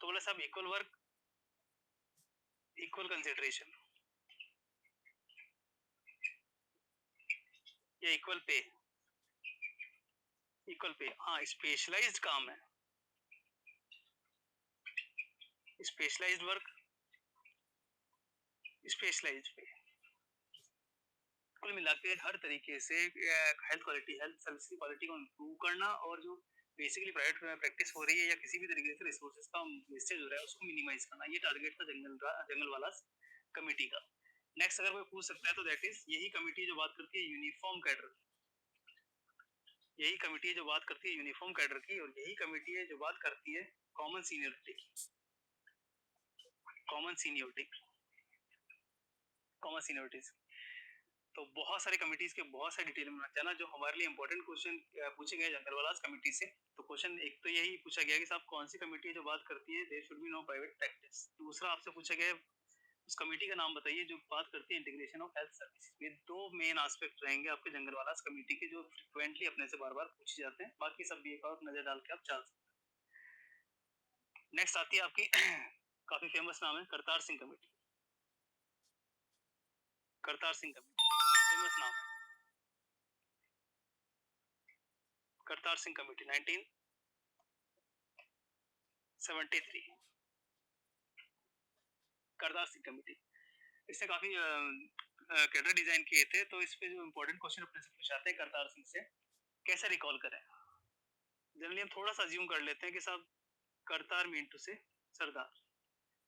तो बोला सब इक्वल वर्क इक्वल कंसिडरेशन या इक्वल पे, इक्वल पे। हाँ, स्पेशलाइज्ड काम है, स्पेशलाइज्ड वर्क स्पेशलाइज्ड पे। कुल मिला के हर तरीके से हेल्थ क्वालिटी, हेल्थ सर्विस की क्वालिटी को इम्प्रूव करना और जो बेसिकली प्राइवेट प्रैक्टिस हो रही है या किसी भी तरीके से रिसोर्सेज का वेस्टेज हो रहा है उसको मिनिमाइज करना, ये टारगेट था जंगल वाला कमेटी का। नेक्स्ट अगर कोई पूछ सकता है तो दैट इज यही कमेटी जो बात करती है यूनिफॉर्म कैडर, यही कमेटी है जो बात करती है यूनिफॉर्म कैडर की, और यही कमेटी है जो बात करती है कॉमन सीनियरिटी की, कॉमन सीनियरिटी, कॉमन सीनियरिटीज। तो बहुत सारी कमिटीज के बहुत सारी डिटेल में जाना, जो हमारे लिए इंपॉर्टेंट क्वेश्चन पूछे गए जनरल वाला कमेटी से। तो क्वेश्चन एक तो यही पूछा गया कि साहब कौन सी कमेटी है जो बात करती है there should be no private practice. दूसरा आपसे पूछा गया उस कमेटी का नाम बताइए जो बात करती है इंटीग्रेशन ऑफ हेल्थ सर्विस। ये दो मेन एस्पेक्ट रहेंगे आपके जंगल वाला कमेटी के जो फ्रिक्वेंटली अपने से बार बार पूछे जाते हैं, बाकी सब भी एक और नजर डाल के आप चल सकते हैं। नेक्स्ट आती है आपकी काफी फेमस नाम है Kartar Singh committee, Kartar Singh committee famous नाम है, करतार सिंह कमेटी 1973, करतार सिंह कमेटी। इसने काफी कैडर डिजाइन किए थे, तो इस पे जो इंपॉर्टेंट क्वेश्चन अपने से पूछाते हैं करतार सिंह से कैसे रिकॉल करें। जनरली हम थोड़ा सा अज्यूम कर लेते हैं कि साहब करतार मीन टू से सरदार,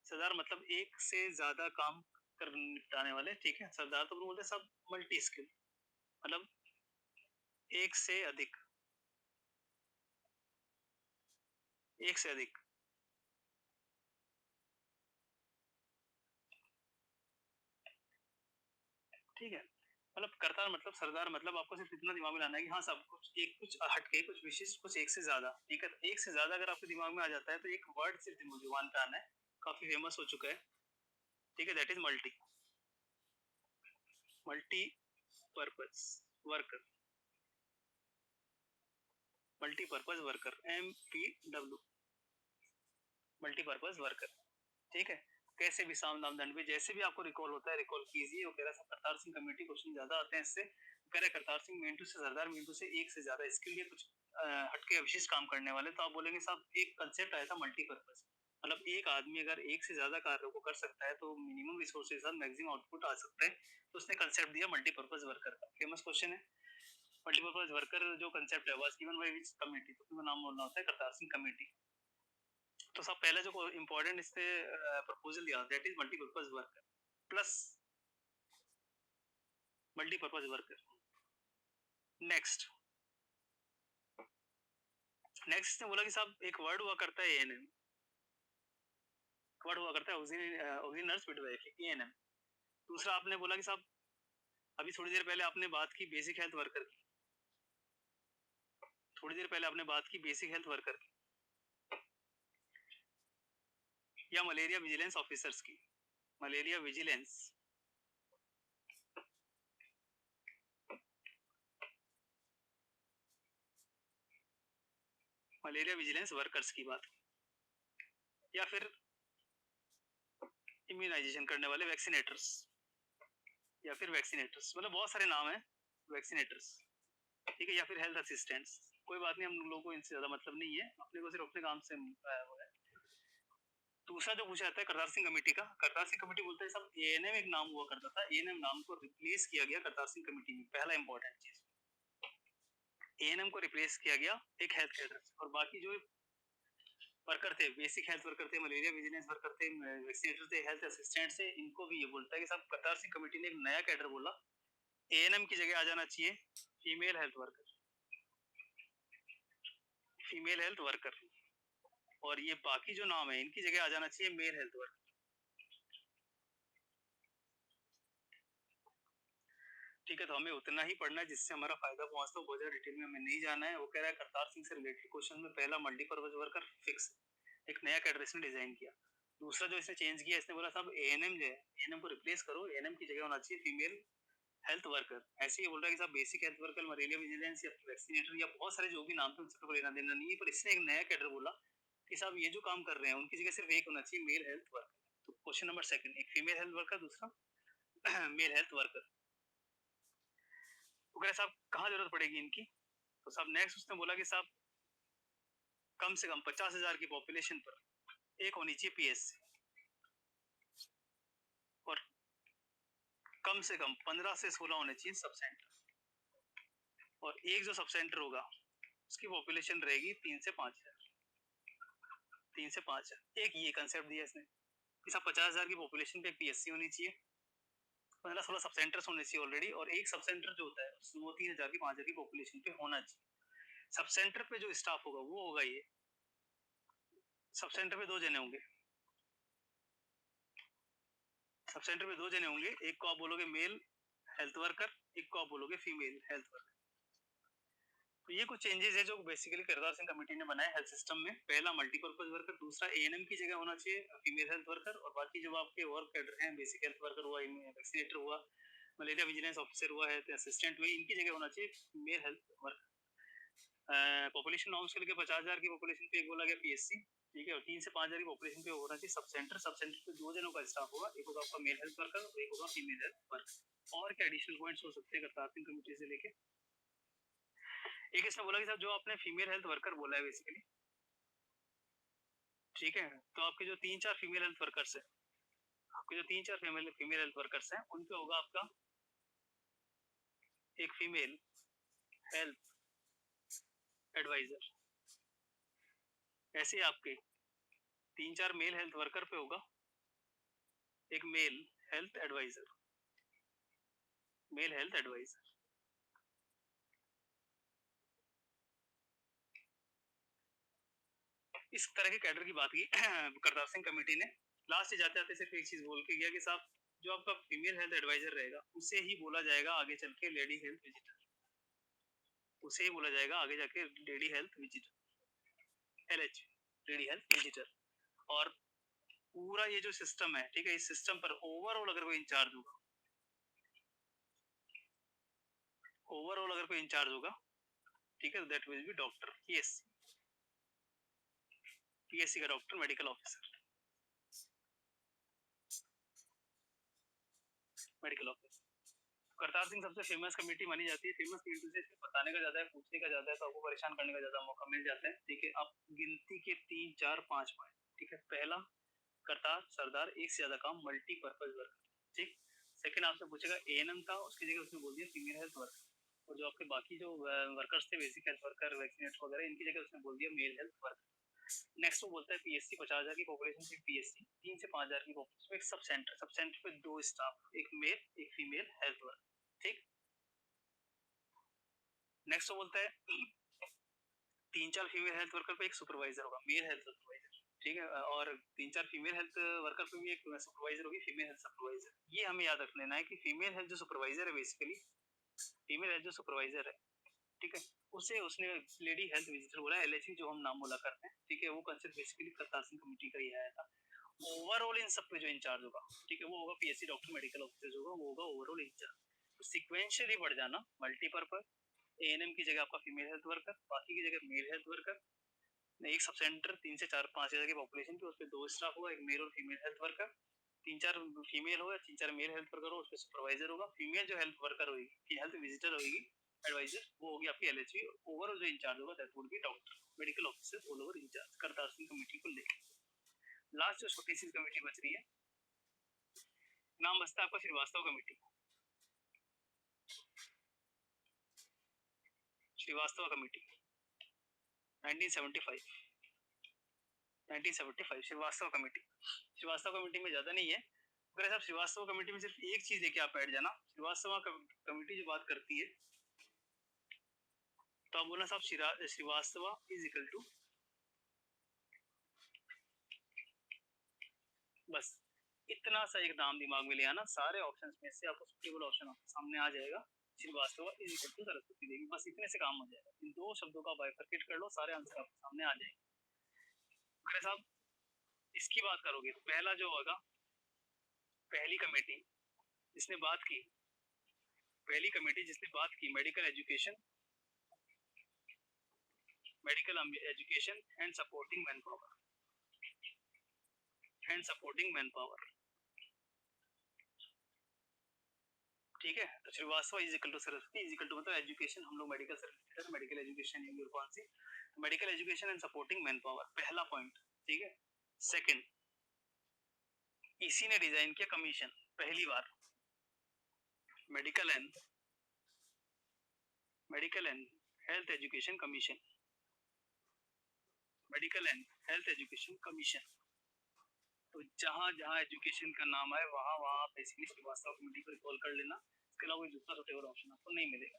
सरदार मतलब एक से ज्यादा काम कर निपटाने वाले, ठीक है। सरदार तो बोलते हैं सब मल्टी स्किल, मतलब एक से अधिक, एक से अधिक, ठीक है। मतलब करतार मतलब सरदार मतलब आपको सिर्फ इतना दिमाग में लाना है कि हाँ सब कुछ एक कुछ हटके कुछ विशिष्ट कुछ एक से ज्यादा, ठीक है। एक से ज्यादा अगर आपके दिमाग में आ जाता है तो एक वर्ड सिर्फ जुबान पे आना है, काफी फेमस हो चुका है, ठीक है, that is multi, multi purpose worker, multipurpose worker MPW, multipurpose worker, ठीक है। कैसे भी साम नाम दंड भी जैसे भी आपको रिकॉल होता है रिकॉल कीजिए। वो कह रहा है करतार सिंह कमेटी क्वेश्चन ज्यादा आते हैं इससे। कह रहे करतार सिंह मिंटू से सरदार मिंटू से एक से ज्यादा इसके लिए कुछ हटके विशिष्ट काम करने वाले। तो आप बोलेंगे साहब एक कंसेप्ट आया था मल्टीपर्पज, मतलब एक आदमी अगर एक से ज्यादा कार्यों को कर सकता है तो मिनिमम रिसोर्सेज के साथ मैक्सिमम आउटपुट आ सकता है। तो उसने कंसेप्ट दिया मल्टीपर्पज वर्कर का, फेमस क्वेश्चन है। मल्टीपर्पज वर्कर जो कंसेप्ट है was given by which committee, तो नाम बोलना होता है करतार सिंह कमेटी। तो सब पहले जो इम्पोर्टेंट इस पे प्रपोजल दिया that is multipurpose worker plus multipurpose worker. Next next ने बोला कि साहब एक वर्ड हुआ करता है ANM, वर्ड हुआ करता है ऑक्सीजन नर्स मिडवाइफ, ANM। दूसरा आपने बोला कि साहब अभी थोड़ी देर पहले आपने बात की बेसिक हेल्थ वर्कर की, थोड़ी देर पहले आपने बात की बेसिक हेल्थ वर्कर की या मलेरिया विजिलेंस ऑफिसर्स की, malaria vigilance, malaria vigilance workers की बात, या फिर इम्यूनाइजेशन करने वाले वैक्सीनेटर्स, या फिर वैक्सीनेटर्स, मतलब बहुत सारे नाम है वैक्सीनेटर्स, ठीक है, या फिर हेल्थ असिस्टेंट्स। कोई बात नहीं, हम लोगों को इनसे ज्यादा मतलब नहीं है, अपने को सिर्फ अपने काम से वो है। दूसरा जो पूछा जाता है करतार सिंह कमेटी का, करतार सिंह कमेटी बोलते हैं सब एएनएम एक नाम हुआ करता था, एएनएम नाम को रिप्लेस किया गया करतार सिंह कमेटी में। पहला इंपॉर्टेंट चीज, एएनएम को रिप्लेस किया गया एक हेल्थ कैडर से, और बाकी जो वर्कर थे, बेसिक हेल्थ वर्कर थे, मलेरिया विजिलेंस वर्कर थे, वैक्सीनेटर थे, हेल्थ असिस्टेंट थे, इनको भी ये बोलता है कि साहब करतार सिंह कमेटी ने एक नया कैडर बोला, एएनएम की जगह आ जाना चाहिए female health worker, female health worker, और ये बाकी जो नाम है इनकी जगह आ जाना चाहिए मेल हेल्थ वर्कर। ठीक है, तो हमें उतना ही पढ़ना है जिससे हमारा फायदा पहुंचता हो, बहुत ज्यादा डिटेल में हमें नहीं जाना है। वो कह रहा है करतार सिंह से रिलेटेड क्वेश्चन में पहला मल्टीपर्पज वर्कर फिक्स, एक नया कैडर इसने डिजाइन किया। दूसरा जो इसने चेंज किया, इसने बोला साहब एएनएम जो है, एएनएम को रिप्लेस करो, एएनएम की जगह होना चाहिए फीमेल हेल्थ वर्कर। ऐसे ही बोल रहा है कि साहब basic health worker, malaria vigilance या वैक्सीनेटर या बहुत सारे जो भी नाम थे उनसे तो लेना देना नहीं है, पर इसने एक नया कैडर बोला कि साहब ये जो काम कर रहे हैं उनकी जगह सिर्फ एक होना चाहिए मेल हेल्थ वर्कर। तो क्वेश्चन नंबर सेकंड, एक फीमेल हेल्थ वर्कर, दूसरा मेल हेल्थ वर्कर। तो कह साहब कहाँ जरूरत पड़ेगी इनकी, तो साहब नेक्स्ट उसने बोला कि साहब कम से कम 50,000 की पॉपुलेशन पर एक होनी चाहिए पीएससी, और कम से कम 15 से 16 होने चाहिए सब सेंटर, और एक जो सब सेंटर होगा उसकी पॉपुलेशन रहेगी 3 से 5,000, 3 से 5,000। एक ये कंसेप्ट दिया इसने कि साहब 50,000 की पॉपुलेशन पे एक पीएससी होनी चाहिए, 15-16 सब सेंटर्स होने चाहिए ऑलरेडी, और एक सब सेंटर जो होता है वो 3,000 की 5,000 की पॉपुलेशन पे होना चाहिए। सब सेंटर पे जो स्टाफ होगा वो होगा ये, सब सेंटर पे 2 जने होंगे, सब सेंटर पे 2 जने होंगे, एक को आप बोलोगे मेल हेल्थ वर्कर, एक को आप बोलोगे फीमेल हेल्थ वर्कर। तो ये कुछ चेंजेस है जो बेसिकली करतार सिंह कमेटी ने बनाए हेल्थ सिस्टम में। पहला मल्टीपर्पज वर्कर, दूसरा एएनएम की जगह होना चाहिए फीमेल हेल्थ वर्कर, और बाकी जो आपके वर्क कैडर हैं, बेसिक हेल्थ वर्कर हुआ, वैक्सीनेटर हुआ, मलेरिया विजिलेंस ऑफिसर हुआ, हेल्थ असिस्टेंट हुई, इनकी जगह होना चाहिए male health worker. Population norms के लिए 50,000 की पॉपुलेशन पे एक बोला गया पीएससी, ठीक है, और 3 से 5,000 की पॉपुलेशन पे होना चाहिए सब सेंटर, सब सेंटर पे 2 जनों का स्टाफ होगा, एक होगा आपका मेल हेल्थ वर्कर और एक होगा फीमेल हेल्थ वर्कर। और क्या एडिशनल पॉइंट्स हो सकते हैं करतार सिंह कमेटी से लेके, एक इसने बोला कि साहब जो आपने फीमेल हेल्थ वर्कर बोला है बेसिकली, ठीक है, तो आपके जो 3-4 फीमेल हेल्थ वर्कर्स है, आपके जो 3-4 फीमेल हेल्थ वर्कर्स हैं, उनपे होगा आपका एक फीमेल हेल्थ एडवाइजर। ऐसे आपके 3-4 मेल हेल्थ वर्कर पे होगा एक male health advisor, male health advisor. इस तरह के कैडर की बात की करतार सिंह कमेटी ने। लास्ट जाते जाते सिर्फ एक चीज बोल के गया कि साहब जो आपका फीमेल हेल्थ एडवाइजर रहेगा उसे ही बोला जाएगा आगे चल के लेडी हेल्थ विजिटर, उसे ही बोला जाएगा आगे जाके lady health visitor, LH, lady health visitor. और पूरा ये जो सिस्टम है, ठीक है, इस सिस्टम पर ओवरऑल अगर कोई इंचार्ज होगा, ओवरऑल अगर कोई इंचार्ज होगा, ठीक है, that will be doctor, PSC, PSC का doctor, medical officer, medical officer. Kartar Singh सबसे फेमस कमेटी मानी जाती है। फेमस कमेटी से सिर्फ बताने का ज्यादा है, पूछने का ज्यादा है, तो आपको परेशान करने का ज्यादा मौका मिल जाता है, ठीक है। आप गिनती के 3, 4, 5 पॉइंट, ठीक है। पहला, करतार सरदार एक से ज्यादा काम, मल्टीपर्पज वर्कर, ठीक। सेकंड आपसे पूछेगा एएनएम का, उसकी जगह उसने बोल दिया फीमेल हेल्थ वर्कर, और जो आपके बाकी जो वर्कर्स थे, बेसिक हेल्थ वर्कर, वैक्सीनेटर वगैरह, इनकी जगह उसने बोल दिया मेल हेल्थ वर्कर। नेक्स्ट वो बोलता है पीएससी 50,000 की पॉपुलेशन पे पीएससी, 3 से 5,000 की पॉपुलेशन पे एक सब सेंटर, सब सेंटर पे 2 स्टाफ, एक मेल एक फीमेल हेल्थ वर्कर, ठीक। नेक्स्ट वो बोलता है 3-4 फीमेल हेल्थ वर्कर पे एक सुपरवाइजर होगा, मेल हेल्थ सुपरवाइजर, ठीक है, और 3-4 फीमेल हेल्थ वर्कर पे भी एक सुपरवाइजर होगी, फीमेल हेल्थ सुपरवाइजर। ये हमें याद रख लेना है कि फीमेल हेल्थ जो सुपरवाइजर है, बेसिकली फीमेल हेल्थ जो सुपरवाइजर है, ठीक है, उसे उसने लेडी हेल्थ विजिटर बोला, एलएचवी जो हम नाम बोला करते हैं, ठीक है। वो concept basically Kartar Singh committee का ही आया था। ओवरऑल इन सब पे जो इंचार्ज होगा, ठीक है, वो होगा पीएससी डॉक्टर, मेडिकल ऑफिसर होगा, वो होगा ओवरऑल इंचार्ज। तो सीक्वेंशियली बढ़ जाना, मल्टीपर्पज, एएनएम की जगह आपका फीमेल हेल्थ वर्कर, बाकी की जगह मेल हेल्थ वर्कर, एक सब सेंटर 3 से 4-5,000 की पॉपुलेशन पे, उसपे 2 स्टाफ होगा, एक मेल और फीमेल हेल्थ वर्कर, 3-4 फीमेल होगा, 3-4 मेल हेल्थ वर्कर होगा, उसपे सुपरवाइजर होगा, फीमेल जो हेल्थ वर्कर होगी, हेल्थ विजिटर होगी, एडवाइजर, वो होगी आपकी एलएचवी। ओवरऑल जो इंचार्ज होगा that would be doctor, medical officer, all over incharge, Kartar Singh committee को लेकर। लास्ट जो छोटी सी कमेटी बच रही है, नाम बचता है आपका Srivastava committee. Srivastava committee 1975 Srivastava committee. Srivastava committee में ज्यादा नहीं है, अगर साहब श्रीवास्तव कमेटी में सिर्फ एक चीज लेके आप बैठ जाना, श्रीवास्तव कमेटी जो बात करती है तो आप बोलना साहब श्रीवास्तव इज इक्वल टू, बस इतना सा एक नाम दिमाग में ले आना, सारे ऑप्शंस में से आपको सुटेबल ऑप्शन सामने आ जाएगा, Srivastava is equal to Saraswati Devi, बस इतने से काम हो जाएगा। इन दो शब्दों का बाइफरकेट कर लो, सारे आंसर आपके सामने आ जाएंगे। अगर साहब इसकी बात करोगे तो पहला जो होगा, पहली कमेटी जिसने बात की, पहली कमेटी जिसने बात की medical education and supporting man power, ठीक है। तो Srivastava is equal to Saraswati, is equal to मतलब एजुकेशन, हम लोग मेडिकल से रिलेटेड है, मेडिकल एजुकेशन ये कौन सी, medical education and supporting man power, पहला पॉइंट, ठीक है। सेकंड, इसी ने डिजाइन किया कमीशन पहली बार, medical and health education commission, medical and health education commission. तो जहां जहां एजुकेशन का नाम आए वहां वहां बेसिकली श्रीवास्तव कमेटी को रिकॉल कर लेना, इसके अलावा कोई दूसरा सुटेबल ऑप्शन आपको नहीं मिलेगा।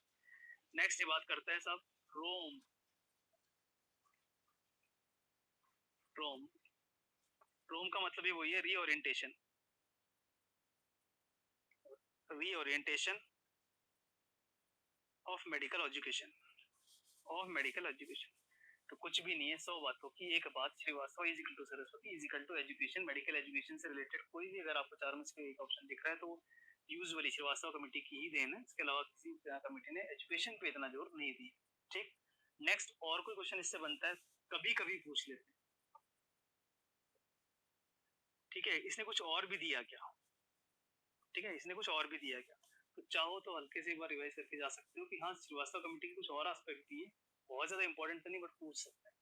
नेक्स्ट ये बात करता है साहब रोम का मतलब ही वही है, रीओरिएंटेशन ऑफ मेडिकल एजुकेशन, तो कुछ भी नहीं है, 100 बातों की एक बात, Srivastava is equal to Saraswati is equal to education, medical education से रिलेटेड कोई भी अगर आपको चार में से एक ऑप्शन दिख रहा है तो यूजुअली श्रीवास्तव कमेटी की ही देन है, इसके अलावा किसी कमेटी ने एजुकेशन पे इतना जोर नहीं दिया, ठीक। नेक्स्ट और कोई क्वेश्चन इससे बनता है, कभी कभी पूछ लेते हैं, ठीक है, इसने कुछ और भी दिया क्या, ठीक है, इसने कुछ और भी दिया क्या, तो चाहो तो हल्के से एक बार रिवाइज करके जा सकते हो कि हाँ श्रीवास्तव कमेटी के कुछ और एस्पेक्ट दिए, बहुत ज्यादा इंपॉर्टेंट तो नहीं बट पूछ सकते हैं।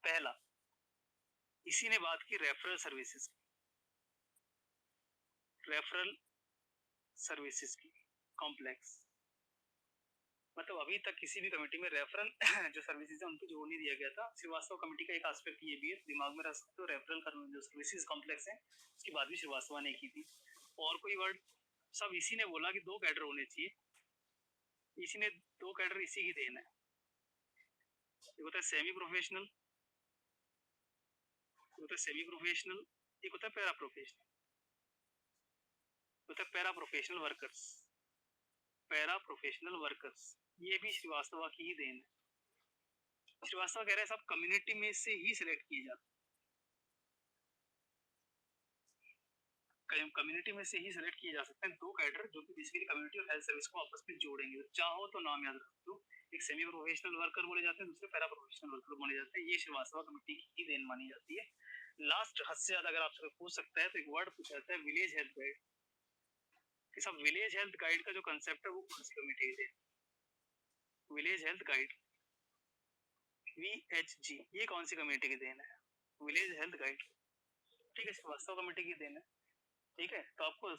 पहला, इसी ने बात की रेफरल सर्विसेज की कॉम्प्लेक्स, मतलब अभी तक किसी भी कमेटी में रेफरल जो सर्विसेज है उनको जोड़ नहीं दिया गया था, श्रीवास्तव कमेटी का एक एस्पेक्ट ये भी है, दिमाग में रख सकते हो, रेफरल का जो सर्विसेज कॉम्प्लेक्स है उसकी बात भी श्रीवास्तव ने की थी। और कोई वर्ड, सब इसी ने बोला कि 2 कैडर होने चाहिए, इसी ने 2 कैडर इसी की देन है, एक होता है सेमी प्रोफेशनल, एक होता है पैरा प्रोफेशनल, होता है पैरा प्रोफेशनल वर्कर्स, ये भी श्रीवास्तव की ही देन है। श्रीवास्तव कह रहे हैं सब कम्युनिटी में से ही सिलेक्ट किए जाते, कम्युनिटी में से ही सिलेक्ट किए जा सकते हैं 2 कैडर जो कि बेसिकली कम्युनिटी और हेल्थ सर्विस को आपस में जोड़ेंगे। तो चाहो तो नाम याद रख दो, एक सेमी प्रोफेशनल वर्कर बोले जाते हैं, दूसरे पैरा प्रोफेशनल वर्कर बोले जाते हैं, ये श्रीवास्तव कमेटी की देन मानी जाती है। लास्ट हद से ज्यादा अगर आपसे पूछ सकता है तो एक वर्ड पूछा जाता है विलेज हेल्थ गाइड, कि सब विलेज हेल्थ गाइड का जो कंसेप्ट है वो कौन सी कमेटी है, विलेज हेल्थ गाइड VHG, ये कौन सी कमेटी की देन है, विलेज हेल्थ गाइड, ठीक है, श्रीवास्तव कमेटी की देन है, ठीक है। तो आपको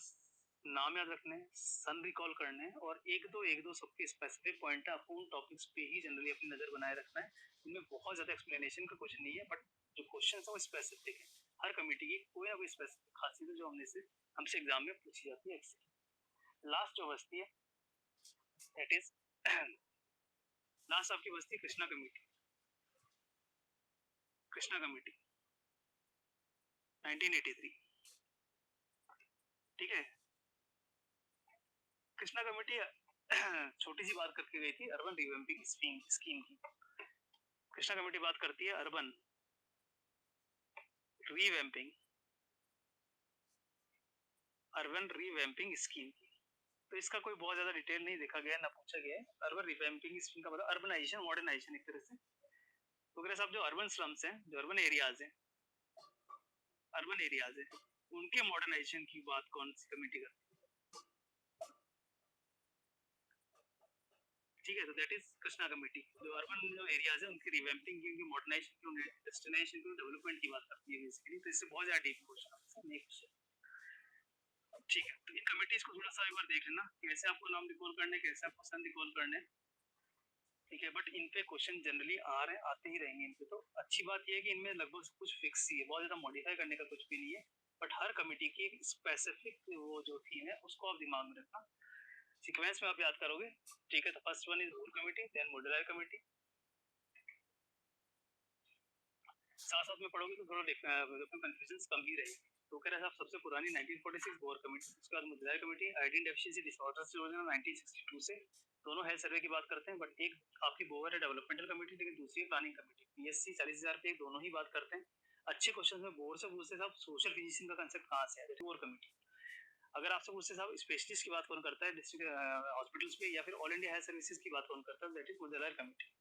नाम याद रखने, सन रिकॉल करने और एक दो सबके स्पेसिफिक पॉइंट है, आपको उन टॉपिक्स पे ही जनरली अपनी नजर बनाए रखना है, इनमें बहुत ज्यादा एक्सप्लेनेशन का कुछ नहीं है, बट जो क्वेश्चन है वो स्पेसिफिक है, हर कमेटी की कोई ना कोई स्पेसिफिक खासियत है जो हमसे एग्जाम में पूछी जाती है। लास्ट जो बचती है दैट इज लास्ट आपकी बचती है कृष्णा कमेटी 1983, ठीक है। कृष्णा कमेटी छोटी सी बात करके गई थी अर्बन रिवैम्पिंग स्कीम की, कृष्णा कमेटी बात करती है अर्बन रिवैम्पिंग स्कीम की, तो इसका कोई बहुत ज्यादा डिटेल नहीं देखा गया, ना पूछा गया है। अर्बन रिवैम्पिंग स्कीम का मतलब अर्बनाइजेशन, मॉडर्नाइजेशन एक तरह से, तो अगर साहब जो अर्बन स्लम्स हैं, जो अर्बन एरियाज हैं, उनके मॉडर्नाइजेशन की बात कौन सी कमेटी करती है, ठीक है। तो दैट इज कृष्णा कमेटी, जो अर्बन जो एरियाज है उनकी रिवैम्पिंग की, उनकी मॉडर्नाइजेशन की, डेस्टिनेशन की, डेवलपमेंट की बात करती है बेसिकली। तो इससे बहुत ज्यादा डीप क्वेश्चन है। ठीक है, तो इन कमिटीज को थोड़ा सा एक बार देख लेना, कैसे आपको नाम रिकॉल करने, कैसे आपको सन रिकॉल करने। ठीक है, बट इन पे क्वेश्चन जनरली आ रहे हैं, आते ही रहेंगे इन पे। तो अच्छी बात यह है कि इनमें लगभग सब कुछ फिक्स ही है, बहुत ज्यादा मॉडिफाई करने का कुछ भी नहीं है। बट हर कमिटी की एक स्पेसिफिक वो जो थीम है उसको आप दिमाग में रखना, सीक्वेंस में आप याद करोगे। ठीक है, तो first one is rule committee, then modular committee. साथ साथ में पढ़ोगे तो थोड़ा कंफ्यूजन कम ही रहेगी। तो कह रहे हैं सबसे पुरानी 1946 बोर कमेटी, उसके बाद मुद्रा कमेटी, आइडेंटिटी डेफिशिएंसी डिसऑर्डर्स योजना 1962 से, दोनों हेल्थ सर्वे की बात करते हैं। बट एक आपकी बोर है डेवलपमेंटल कमेटी, लेकिन दूसरी प्लानिंग कमेटी, पीएससी 40,000 पे, दोनों ही बात करते हैं। अच्छे क्वेश्चन में बोर से पूछते साहब सोशल फिजिशियन का कंसेप्ट कहां से है, बोर कमेटी। अगर आपसे पूछते साहब स्पेशलिस्ट की बात कौन करता है डिस्ट्रिक्ट हॉस्पिटल्स पे, या फिर ऑल इंडिया हेल्थ सर्विसेज की बात कौन करता है, दैट इज मुद्रा कमेटी।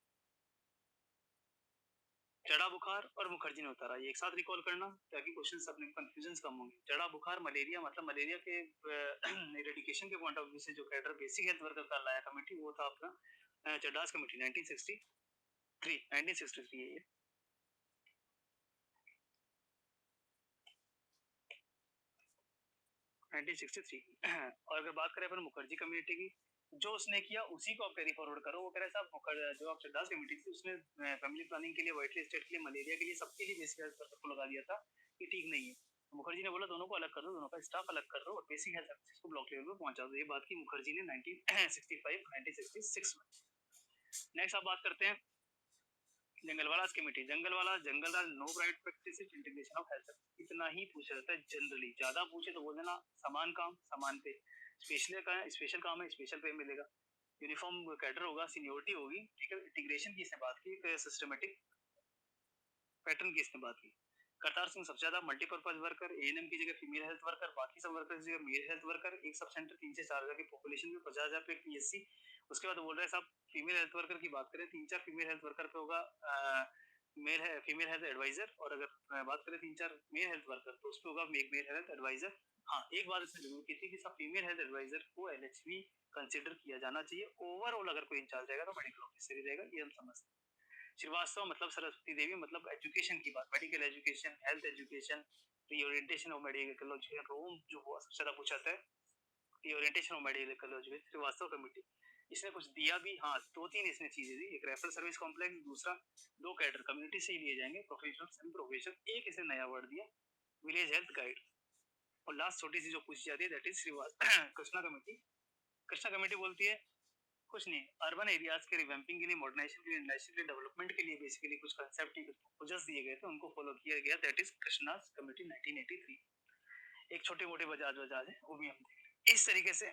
जड़ा बुखार और मुखर्जी ने उतारा, ये एक साथ रिकॉल करना ताकि क्वेश्चन अपने कंफ्यूजन कम होंगे। जड़ा बुखार मलेरिया, मतलब मलेरिया के इरेडिकेशन के पॉइंट ऑफ व्यू से जो कैडर बेसिक हेल्थ वर्कर का लाया कमेटी, वो था अपना चड्डास कमेटी 1963 है ये। और अगर बात करें अपन मुखर्जी कम्युनिटी की, जो उसने किया उसी को आप कैरी फॉरवर्ड करो। वो कह रहे साहब जो आप चड्डास कमेटी थी उसने फैमिली प्लानिंग के लिए, वाइटली स्टेट के लिए, मलेरिया के लिए, सबके लिए बेसिक हेल्थ वर्कर को लगा दिया था, ये ठीक नहीं है। मुखर्जी ने बोला दोनों को अलग कर दो, दोनों का स्टाफ अलग कर दो और बेसिक हेल्थ सर्विसेज को ब्लॉक लेवल पे पहुंचा दो। ये बात की मुखर्जी ने 1965-1966 में। नेक्स्ट आप बात करते हैं जंगलवाला कमेटी। जंगलवाला, जंगलराज, no private practice, integration of health. इतना ही पूछा जाता है जनरली, ज्यादा पूछे तो बोल देना समान काम समान पे, स्पेशल का स्पेशल काम है स्पेशल पे मिलेगा, यूनिफॉर्म कैडर होगा, सीनियोरिटी होगी। ठीक है, इंटीग्रेशन की इसने बात की, सिस्टमेटिक पैटर्न की इसने बात की। करतार सिंह सबसे ज्यादा मल्टीपर्पज वर्कर, एएनएम की जगह फीमेल हेल्थ वर्कर, बाकी सब वर्कर की जगह मेल हेल्थ वर्कर, एक सब सेंटर 3 से 4 हजार की पॉपुलेशन में 50,000 पे पीएससी। उसके बाद बोल रहे हैं साहब फीमेल हेल्थ वर्कर की बात करें, 3-4 फीमेल हेल्थ वर्कर पे होगा मेल है फीमेल हेल्थ एडवाइजर, और अगर बात करें 3-4 मेल हेल्थ वर्कर तो उस पर होगा मेल हेल्थ एडवाइजर। हाँ, एक बात इसने जरूर की थी कि सब फीमेल हेल्थ एडवाइजर को एलएचवी कंसिडर किया जाना चाहिए। ओवरऑल अगर कोई इंचार्ज रहेगा तो मेडिकल ऑफिसर ही रहेगा, ये हम समझते हैं। श्रीवास्तव मतलब सरस्वती देवी, मतलब एजुकेशन की बात, medical education, health education, reorientation of medical education, ROME जो बहुत सबसे ज्यादा पूछा था, reorientation of medical education, Srivastava committee. इसने कुछ दिया भी, हाँ 2-3 इसने चीजें दी, एक रेफरल सर्विस कॉम्प्लेक्स, दूसरा 2 कैडर कम्युनिटी से ही लिए जाएंगे, प्रोफेशनल एंड प्रोफेशन, एक इसने नया वर्ड दिया विलेज हेल्थ गाइड, और लास्ट छोटी सी जो पूछी जाती है that is Srivastava Krishna committee. Krishna committee बोलती है कुछ नहीं, अर्बन एरियाज के रिवैम्पिंग के लिए, मॉडर्नाइजेशन के लिए, इंडस्ट्री के डेवलपमेंट के लिए बेसिकली कुछ कांसेप्ट ही प्रोपोजल्स दिए गए थे, उनको फॉलो किया गया, दैट इज कृष्णास कमेटी 1983। एक छोटे मोटे बजाज है वो भी हम देख इस तरीके से।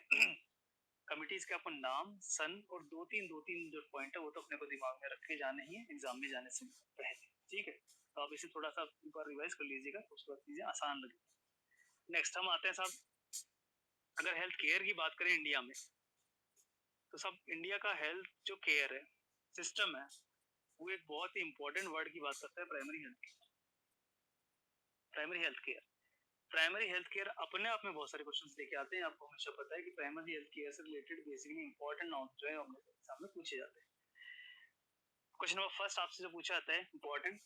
कमिटीज के अपन नाम, सन और दो तीन जो पॉइंट है वो तो अपने को दिमाग में रख के जाने ही है एग्जाम में जाने से पहले। ठीक है, तो आप इसे थोड़ा सा एक बार रिवाइज कर लीजिएगा, उसके बाद चीजें आसान लगेगी। नेक्स्ट हम आते हैं साहब, अगर हेल्थ केयर की बात करें इंडिया में, तो सब इंडिया का हेल्थ जो केयर है सिस्टम है, वो एक बहुत ही इंपॉर्टेंट वर्ड की बात करता है, primary health care. Primary health care, primary health care अपने आप में बहुत सारे क्वेश्चंस लेके आते हैं। आपको हमेशा पता है कि प्राइमरी हेल्थ केयर से रिलेटेड बेसिकली इंपॉर्टेंट नॉलेज जो है अपने एग्जाम में पूछे जाते हैं। क्वेश्चन नंबर फर्स्ट आपसे जो पूछा जाता है इंपॉर्टेंट,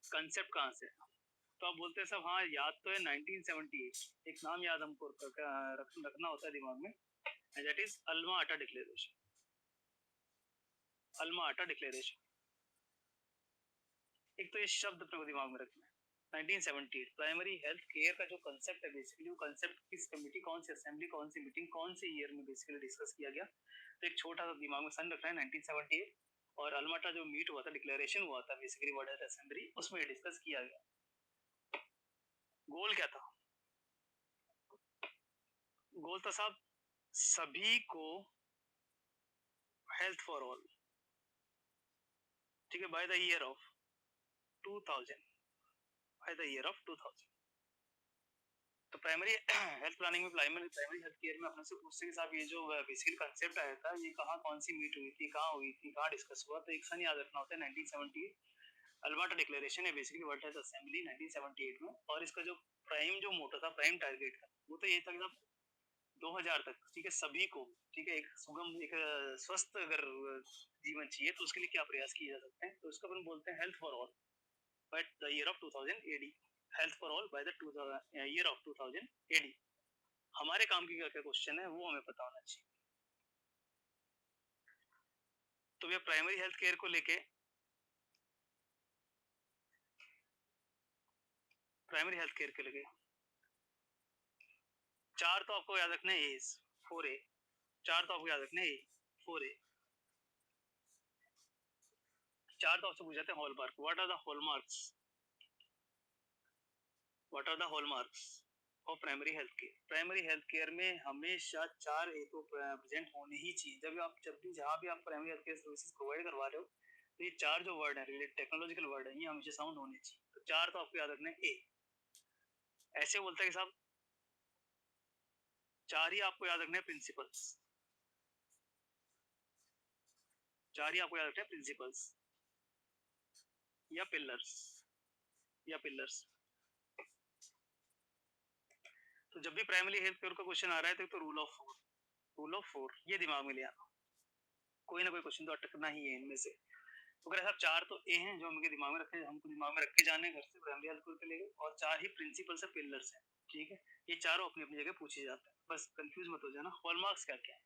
कंसेप्ट कहां से, तो आप बोलते हैं सब हाँ याद तो है 1978, एक नाम याद हमको रखना होता है दिमाग में, दैट इज अल्मा आटा डिक्लेरेशन। अल्मा आटा डिक्लेरेशन, एक तो ये शब्द अपने को दिमाग में रखना है। 1978 प्राइमरी हेल्थ केयर का जो कंसेप्ट है बेसिकली, वो कंसेप्ट किस कमेटी, कौन सी असेंबली, कौन सी मीटिंग, कौन से ईयर में बेसिकली डिस्कस किया गया, तो एक छोटा सा दिमाग में सन रखना है 1978। और अलमाटा जो मीट हुआ था, डिक्लेरेशन हुआ था बेसिकली वर्ल्ड हेल्थ असेंबली, उसमें डिस्कस किया गया। गोल क्या था, गोल था साहब सभी को हेल्थ फॉर ऑल, ठीक है, bye the year of 2000, bye the year of 2000। तो प्राइमरी हेल्थ प्लानिंग में, प्राइमरी हेल्थ केयर में अपने से पूछते कि साहब ये जो बेसिकली कंसेप्ट आया था ये कहाँ, कौन सी मीट हुई थी, कहाँ हुई थी, कहाँ डिस्कस हुआ, तो एक सन याद रखना होता है 1978 अल्बर्टा डिक्लेरेशन है बेसिकली वर्ल्ड हेल्थ असेंबली 1978 में। और इसका जो प्राइम जो मोटो था, प्राइम टारगेट का, वो तो ये था कि 2000 तक, ठीक है, सभी को, ठीक है, एक सुगम, एक स्वस्थ अगर जीवन चाहिए तो उसके लिए क्या प्रयास किए जा सकते हैं, तो उसको अपन बोलते हैं health for all by the year of 2000 AD. Health for all by the year of 2000 AD. हमारे काम की क्या क्या क्वेश्चन है वो हमें पता होना चाहिए। तो भैया प्राइमरी हेल्थ केयर को लेके, प्राइमरी हेल्थ केयर के लेके चार तो आपको याद रखना है, 4A, चार तो आपको याद रखना है, 4A। चार तो आपसे पूछ जाते हैं hallmark. What are the hallmarks, what are the hallmarks of primary health care. Primary health care में हमेशा चार ए तो प्रेजेंट होने ही चाहिए। जब भी जहाँ भी आप primary health care services provide करवा रहे हो, तो ये चार जो वर्ड है, रिलेटेड टेक्नोलॉजिकल वर्ड है, ये हमेशा साउंड होने चाहिए। तो चार तो आपको याद रखना है। ए ऐसे बोलता है कि साहब चार ही आपको याद रखना है प्रिंसिपल्स, चार ही आपको याद रखना है प्रिंसिपल्स या पिलर्स, या पिलर्स। तो जब भी प्राइमरी हेल्थ केयर का क्वेश्चन आ रहा है तो rule of four, rule of four ये दिमाग में ले आना। कोई ना कोई क्वेश्चन तो अटकना ही है इनमें से। तो अगर साहब चार तो ए हैं जो हमको दिमाग में रखे, हमको दिमाग में रख के जाने घर से प्राइमरी हेल्थ केयर के लिए, और चार ही प्रिंसिपल्स है, पिलर्स हैं, ठीक है। ये चारों अपनी अपनी जगह पूछे जाते हैं, बस कंफ्यूज मत हो जाना। हॉलमार्क्स क्या क्या है,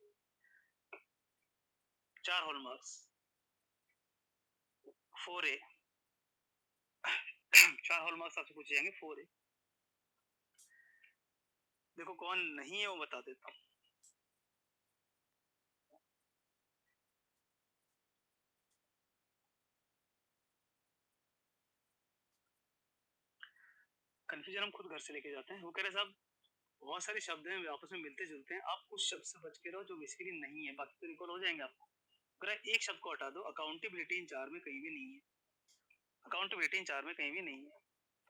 चार हॉलमार्क्स 4A, चार हॉलमार्क्स आपसे पूछे जाएंगे 4A। देखो कौन नहीं है वो बता देता हूँ। कंफ्यूजन हम खुद घर से लेके जाते हैं। वो कह रहे साहब बहुत सारे शब्द हैं आपस में मिलते जुलते हैं, आप कुछ शब्द से बच के रहो जो बेसिकली नहीं है, बाकी तो रिकॉल हो जाएंगे आपको। अगर एक शब्द को हटा दो, अकाउंटेबिलिटी इन चार में कहीं भी नहीं है, अकाउंटेबिलिटी इन चार में कहीं भी नहीं है।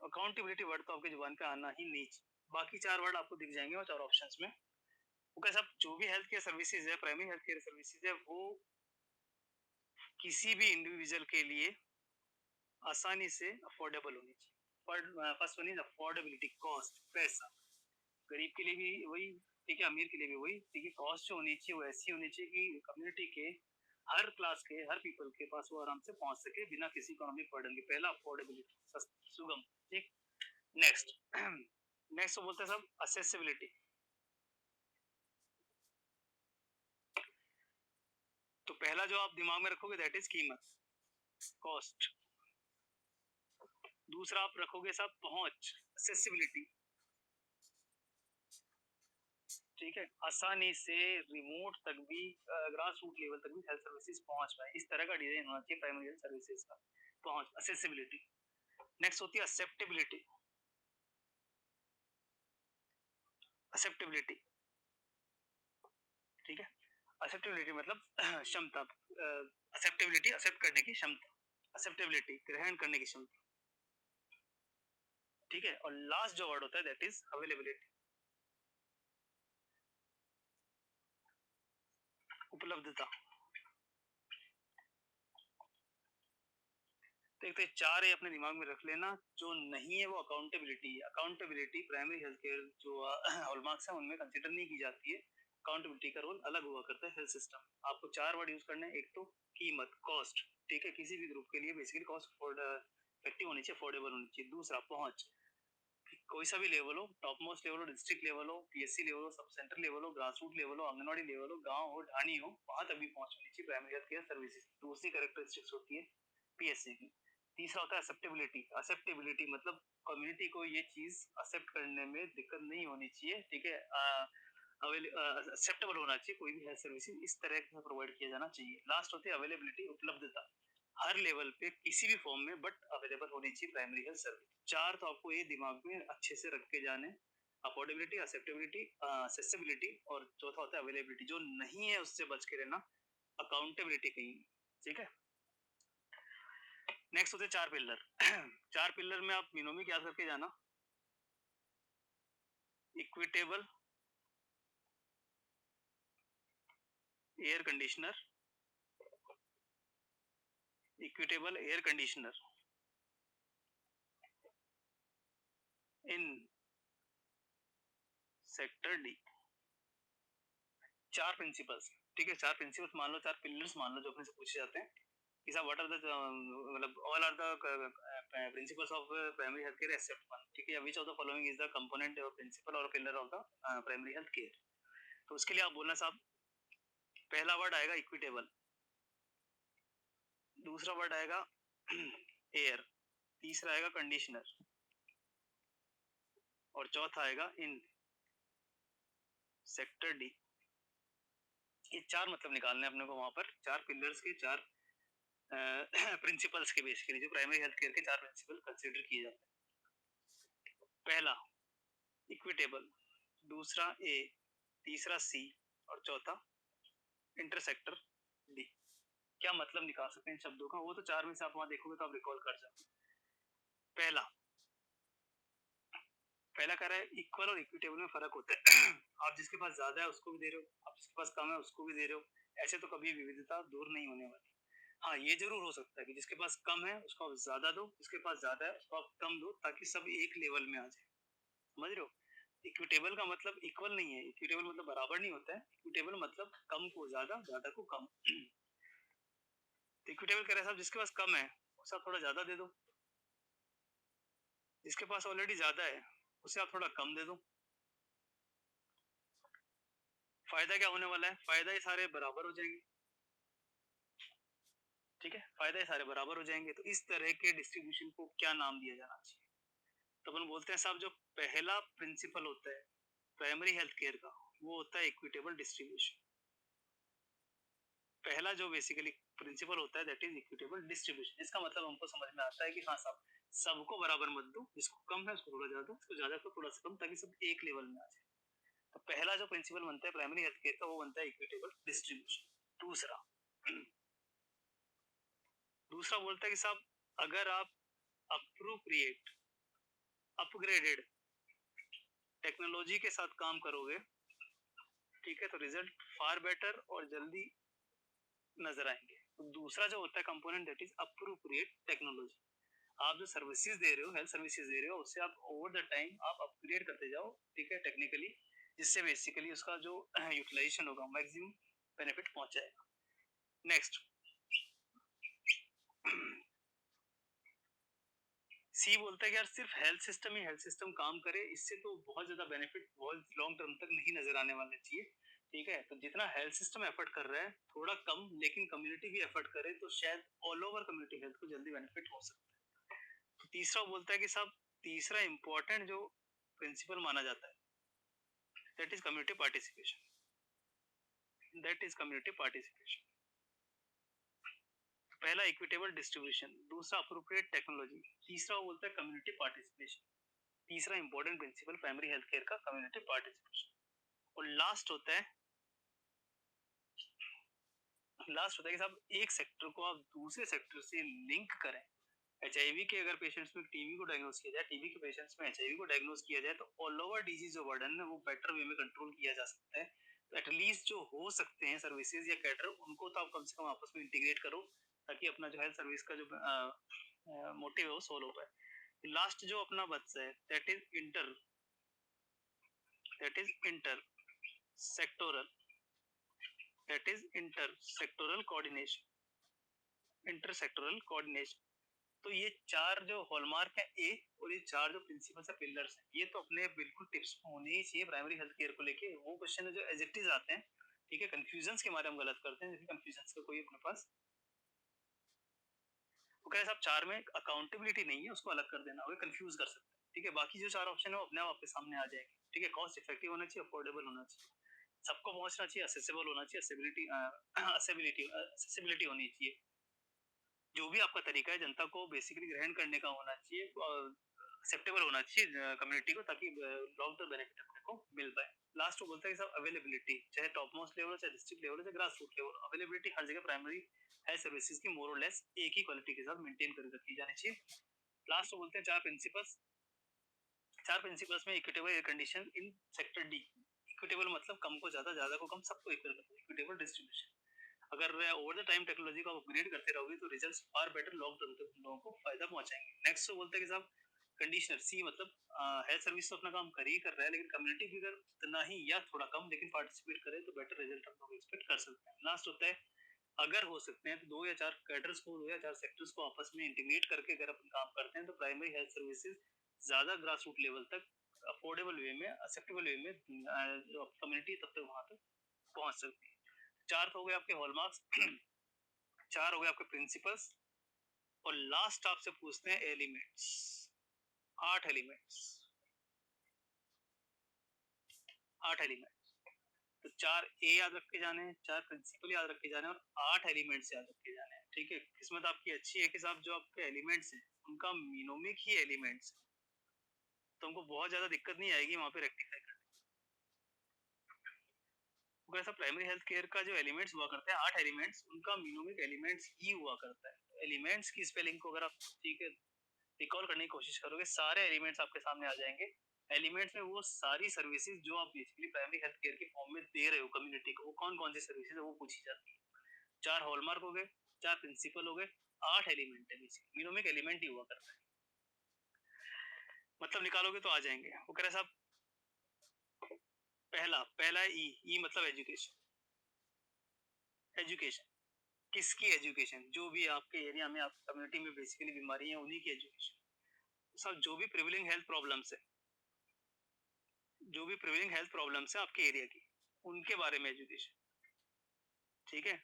अकाउंटेबिलिटी वर्ड तो आपके जुबान पे आना ही नहीं चाहिए। बाकी चार वर्ड आपको दिख जाएंगे और चार ऑप्शंस में। वो कैसा, जो भी हेल्थ केयर सर्विसेज है, प्राइमरी हेल्थ केयर सर्विसेज है, वो किसी भी इंडिविजुअल के लिए आसानी से अफोर्डेबल होनी चाहिए। First one is affordability, cost, पैसा। गरीब के लिए भी वही, ठीक है, अमीर के लिए भी वही, ठीक है। कॉस्ट जो होनी चाहिए वो ऐसी होनी चाहिए कि कम्युनिटी के हर क्लास के, हर पीपल के पास वो आराम से पहुंच सके बिना किसी इकोनॉमिक बर्डन के। पहला अफोर्डेबिलिटी, सुगम, ठीक। नेक्स्ट नेक्स्ट बोलते हैं सब असेसिबिलिटी। तो पहला जो आप दिमाग में रखोगे दैट इज कीमत, कॉस्ट। दूसरा आप रखोगे सब पहुंच, असेसिबिलिटी, ठीक है। आसानी से रिमोट तक भी, ग्रास रूट लेवल तक भी हेल्थ सर्विसेज पहुंच पाए, इस तरह का डिजाइन होना चाहिए प्राइमरी हेल्थ सर्विसेज का। पहुंच, असेसिबिलिटी। नेक्स्ट होती है एक्सेप्टेबिलिटी, एक्सेप्टेबिलिटी, ठीक है। एक्सेप्टेबिलिटी मतलब क्षमता, एक्सेप्टेबिलिटी एक्सेप्ट करने की क्षमता, एक्सेप्टेबिलिटी ग्रहण करने की क्षमता, ठीक है। और लास्ट जो वर्ड होता है दैट इज अवेलेबिलिटी, उपलब्धता। तो एक तो चार है अपने दिमाग में रख लेना। जो नहीं है वो अकाउंटेबिलिटी है। अकाउंटेबिलिटी प्राइमरी हेल्थ केयर जो हॉलमार्क्स है उनमें कंसिडर नहीं की जाती है। अकाउंटेबिलिटी का रोल अलग हुआ करता है हेल्थ सिस्टम। आपको चार वर्ड यूज करने हैं। एक तो कीमत, कॉस्ट, ठीक है, किसी भी ग्रुप के लिए बेसिकली कॉस्ट इफेक्टिव होनी चाहिए, अफोर्डेबल होनी चाहिए। दूसरा पहुंच, कोई सा भी लेवल हो, टॉप मोस्ट लेवल हो, डिस्ट्रिक्ट लेवल हो, पीएससी लेवल हो, सब सेंटर लेवल हो, ग्रास रूट लेवल हो, आंगनवाड़ी लेवल हो, गांव हो, ढाणी हो, वहां तक भी पहुंच होनी चाहिए प्राइमरी हेल्थ केयर सर्विसेज। दूसरी कैरेक्टरिस्टिक्स होती है पीएससी की। तीसरा होता है एक्सेप्टेबिलिटी। एक्सेप्टेबिलिटी मतलब कम्युनिटी को ये चीज एक्सेप्ट करने में दिक्कत नहीं होनी चाहिए, ठीक है, एक्सेप्टेबल होना चाहिए। कोई भी हेल्थ सर्विसेज इस तरह का प्रोवाइड किया जाना चाहिए। लास्ट होती है अवेलेबिलिटी, उपलब्धता, हर लेवल पे किसी भी फॉर्म में बट अवेलेबल होनी चाहिए प्राइमरी हेल्थ सर्विस। चार तो आपको ये दिमाग में अच्छे से रख के जाने, अफोर्डेबिलिटी, एक्सेप्टेबिलिटी, एक्सेसिबिलिटी, और चौथा होता है अवेलेबिलिटी। जो नहीं है उससे बच के रहना, अकाउंटेबिलिटी कहीं, ठीक है। नेक्स्ट होते हैं चार पिलर। चार पिलर में आप मिनोमिक याद करके जाना। Equitable air conditioner, equitable air conditioner in sector D, चार प्रिंसिपल्स, ठीक है, चार प्रिंसिपल्स मान लो, चार पिलर्स मान लो जो अपने से पूछे जाते हैं कि साहब व्हाट आर द मतलब all are the principles of primary health care except one, ठीक है, which of the following is the component और प्रिंसिपल और pillar of the primary health care. तो उसके लिए आप बोलना साहब, पहला वर्ड आएगा इक्विटेबल, दूसरा वर्ड आएगा एयर, तीसरा आएगा कंडीशनर और चौथा आएगा इन सेक्टर डी। ये चार मतलब निकालने अपने को वहां पर, चार पिलर्स के, चार प्रिंसिपल्स के बेसिकली, जो प्राइमरी हेल्थ केयर के चार प्रिंसिपल कंसीडर किए जाते हैं। पहला इक्विटेबल, दूसरा ए, तीसरा सी और चौथा इंटरसेक्टर डी। क्या मतलब निकाल सकते हैं शब्दों का, वो तो चार में से आप वहां देखोगे तो आप रिकॉल कर जाओ। पहला कह रहा है इक्वल और इक्विटेबल में फर्क होता है। आप जिसके पास ज्यादा है उसको भी दे रहे हो, आप जिसके पास कम है उसको भी दे रहे हो, ऐसे तो कभी विविधता दूर नहीं होने वाली। हाँ, ये जरूर हो सकता है कि जिसके पास कम है उसको आप ज्यादा दो, जिसके पास ज्यादा है उसको आप कम दो, ताकि सब एक लेवल में आ जाए। समझ रहे हो? इक्विटेबल का मतलब इक्वल नहीं है, इक्विटेबल मतलब बराबर नहीं होता है, इक्विटेबल मतलब कम को ज्यादा, ज्यादा को कम। इक्विटेबल कह रहे हैं साहब जिसके पास कम है उसे आप थोड़ा ज्यादा दे दो, जिसके पास ऑलरेडी ज्यादा है उसे आप थोड़ा कम दे दो। फायदा क्या होने वाला है? फायदा ये सारे बराबर हो जाएंगे, ठीक है, फायदा ये सारे बराबर हो जाएंगे। तो इस तरह के डिस्ट्रीब्यूशन को क्या नाम दिया जाना चाहिए? तो अपन बोलते हैं साहब जो पहला प्रिंसिपल होता है प्राइमरी हेल्थ केयर का वो होता है इक्विटेबल डिस्ट्रीब्यूशन। पहला जो बेसिकली प्रिंसिपल होता है दैट इज इक्विटेबल डिस्ट्रीब्यूशन। इसका मतलब हमको समझ में आता है कि हाँ साहब सबको बराबर मत दो, जिसको कम है उसको थोड़ा ज्यादा, उसको ज्यादा को थोड़ा सा कम, ताकि सब एक लेवल में आ जाए। तो पहला जो प्रिंसिपल बनता है प्राइमरी हेल्थ केयर का वो बनता है इक्विटेबल डिस्ट्रीब्यूशन। दूसरा बोलता है कि साहब अगर आप अप्रोप्रिएट अपग्रेडेड टेक्नोलॉजी के साथ काम करोगे, ठीक है, तो रिजल्ट फार बेटर और जल्दी नजर आएंगे। तो दूसरा जो होता है component that is appropriate technology. आप जो सर्विसेज दे रहे हो, हेल्थ सर्विसेज दे रहे हो, उससे आप ओवर द टाइम आप अपग्रेड करते जाओ, ठीक है, टेक्निकली, जिससे बेसिकली उसका जो यूटिलाइजेशन होगा मैक्सिमम बेनिफिट पहुंच जाएगा। नेक्स्ट सी बोलता है कि यार सिर्फ हेल्थ सिस्टम काम करे, इससे तो बहुत ज्यादा बेनिफिट बहुत लॉन्ग टर्म तक नहीं नजर आने वाले चाहिए, ठीक है। तो जितना हेल्थ सिस्टम एफर्ट कर रहा है थोड़ा कम, लेकिन कम्युनिटी भी एफर्ट करे तो शायद ऑल ओवर कम्युनिटी हेल्थ को जल्दी बेनिफिट हो सकता है। तो तीसरा बोलता है कि साहब तीसरा इंपॉर्टेंट जो प्रिंसिपल माना जाता है that is community participation, that is community participation. पहला इक्विटेबल डिस्ट्रीब्यूशन, दूसरा अप्रोप्रिएट टेक्नोलॉजी, तीसरा बोलता है कम्युनिटी पार्टिसिपेशन। तीसरा important principle primary health care का कम्युनिटी पार्टिसिपेशन। और लास्ट होता है कि साहब एक सेक्टर को आप दूसरे सेक्टर से लिंक करें। एचआईवी के अगर पेशेंट्स में टीबी को डायग्नोज किया जाए, टीबी के पेशेंट्स में एचआईवी को डायग्नोज किया जाए, तो ऑल ओवर डिजीज जो वर्डन है वो बेटर वे में कंट्रोल किया जा सकता है। तो एटलीस्ट जो हो सकते हैं सर्विसेज या कैटर, उनको तो आप कम से कम आपस में इंटीग्रेट करो, ताकि अपना जो हेल्थ सर्विस का जो मोटिव है वो सोल्व हो पाए। लास्ट जो अपना बच्चा है that is inter sectoral coordination. तो ये चार जो हॉलमार्क है ए, और ये चार जो प्रिंसिपल्स है पिलर्स है, ये तो अपने बिल्कुल टिप्स होने ही चाहिए प्राइमरी हेल्थ केयर को लेके। वो क्वेश्चन जो एजेक्टिव आते हैं, ठीक है, कंफ्यूजन के बारे में गलत करते हैं, जैसे कंफ्यूजन का कोई अपने पास वो कह रहे साहब चार में अकाउंटेबिलिटी नहीं है, उसको अलग कर देना, वो कंफ्यूज कर सकते हैं, ठीक है। बाकी जो चार ऑप्शन है वो अपने आप आपके सामने आ जाएंगे, ठीक है। कॉस्ट इफेक्टिव होना चाहिए, अफोर्डेबल होना चाहिए, सबको पहुंचना चाहिए, असेसेबल होना चाहिए, असेसिबिलिटी होनी चाहिए। जो भी आपका तरीका है जनता को बेसिकली ग्रहण करने का होना चाहिए, एक्सेप्टेबल होना चाहिए कम्युनिटी को, ताकि लॉन्ग टर्म बेनिफिट अपने को मिल पाए। लास्ट वो बोलता है कि सब अवेलेबिलिटी, चाहे टॉप मोस्ट लेवल, चाहे डिस्ट्रिक्ट लेवल, चाहे ग्रास रूट लेवल, अवेलेबिलिटी हर जगह प्राइमरी हेल्थ सर्विसेज की मोर और लेस एक ही क्वालिटी के साथ मेंटेन कर रखी जानी चाहिए। लास्ट वो बोलते हैं चार प्रिंसिपल्स में equitable air condition in sector D. Equitable मतलब कम को ज्यादा, ज्यादा को कम, सबको इक्विटेबल डिस्ट्रीब्यूशन। अगर ओवर द टाइम टेक्नोलॉजी को अपग्रेड करते रहोगे तो results far better long term तक लोगों को फायदा पहुंचाएंगे। नेक्स्ट बोलते हैं कि साहब कंडीशनर सी मतलब हेल्थ सर्विस तो अपना काम कर ही कर रहा है, लेकिन कम्युनिटी फिगर उतना ही या थोड़ा कम लेकिन पार्टिसिपेट करे तो बेटर रिजल्ट हम लोग एक्सपेक्ट कर सकते हैं। लास्ट होता है अगर हो सकते हैं तो 2 या 4 कैडर्स को 2 या 4 सेक्टर्स को आपस में इंटीग्रेट करके अगर अपन काम करते हैं तो प्राइमरी हेल्थ सर्विसेज ज्यादा ग्रास रूट लेवल तक अफोर्डेबल वे में एक्सेप्टेबल वे में जो कम्युनिटी तब तक वहां तक पहुंच सकती है। 4 हो गए आपके हॉलमार्क्स 4 हो गए आपके प्रिंसिपल्स और लास्ट आपसे पूछते हैं एलिमेंट्स। 8 एलिमेंट्स 8 एलिमेंट्स तो 4 ए याद रख के जाने हैं, 4 प्रिंसिपल याद रख के जाने हैं और 8 एलिमेंट्स याद रख के जाने हैं। ठीक है, किस्मत आपकी अच्छी है कि साहब जो आपके एलिमेंट्स हैं उनका मिनोमिक ही एलिमेंट्स है, तो हमको बहुत ज्यादा दिक्कत नहीं आएगी वहां पे रेक्टिफाई करने। तो ऐसा प्राइमरी हेल्थ केयर का जो एलिमेंट्स हुआ करते हैं 8 एलिमेंट्स, उनका मिनोमिक एलिमेंट्स ही हुआ करता है। एलिमेंट्स की स्पेलिंग को अगर आप ठीक है रिकॉल करने की कोशिश करोगे सारे एलिमेंट्स आपके सामने आ जाएंगे। एलिमेंट्स में वो सारी सर्विसेज जो आप बेसिकली प्राइमरी हेल्थ केयर के फॉर्म में दे रहे हो कम्युनिटी को, वो कौन कौन सी सर्विसेज है वो पूछी जाती है। 4 हॉलमार्क हो गए, 4 प्रिंसिपल हो गए, 8 एलिमेंट है बेसिकली, मिनोमिक एलिमेंट ही हुआ करता है। मतलब निकालोगे तो आ जाएंगे। वो कह रहे साहब पहला ई मतलब एजुकेशन। एजुकेशन किसकी एजुकेशन? जो भी आपके एरिया में आप कम्युनिटी में बेसिकली बीमारी है उन्हीं की एजुकेशन। सब जो भी प्रिविलिंग हेल्थ प्रॉब्लम्स है, जो भी प्रिविलिंग हेल्थ प्रॉब्लम्स है आपके एरिया की, उनके बारे में एजुकेशन। ठीक है,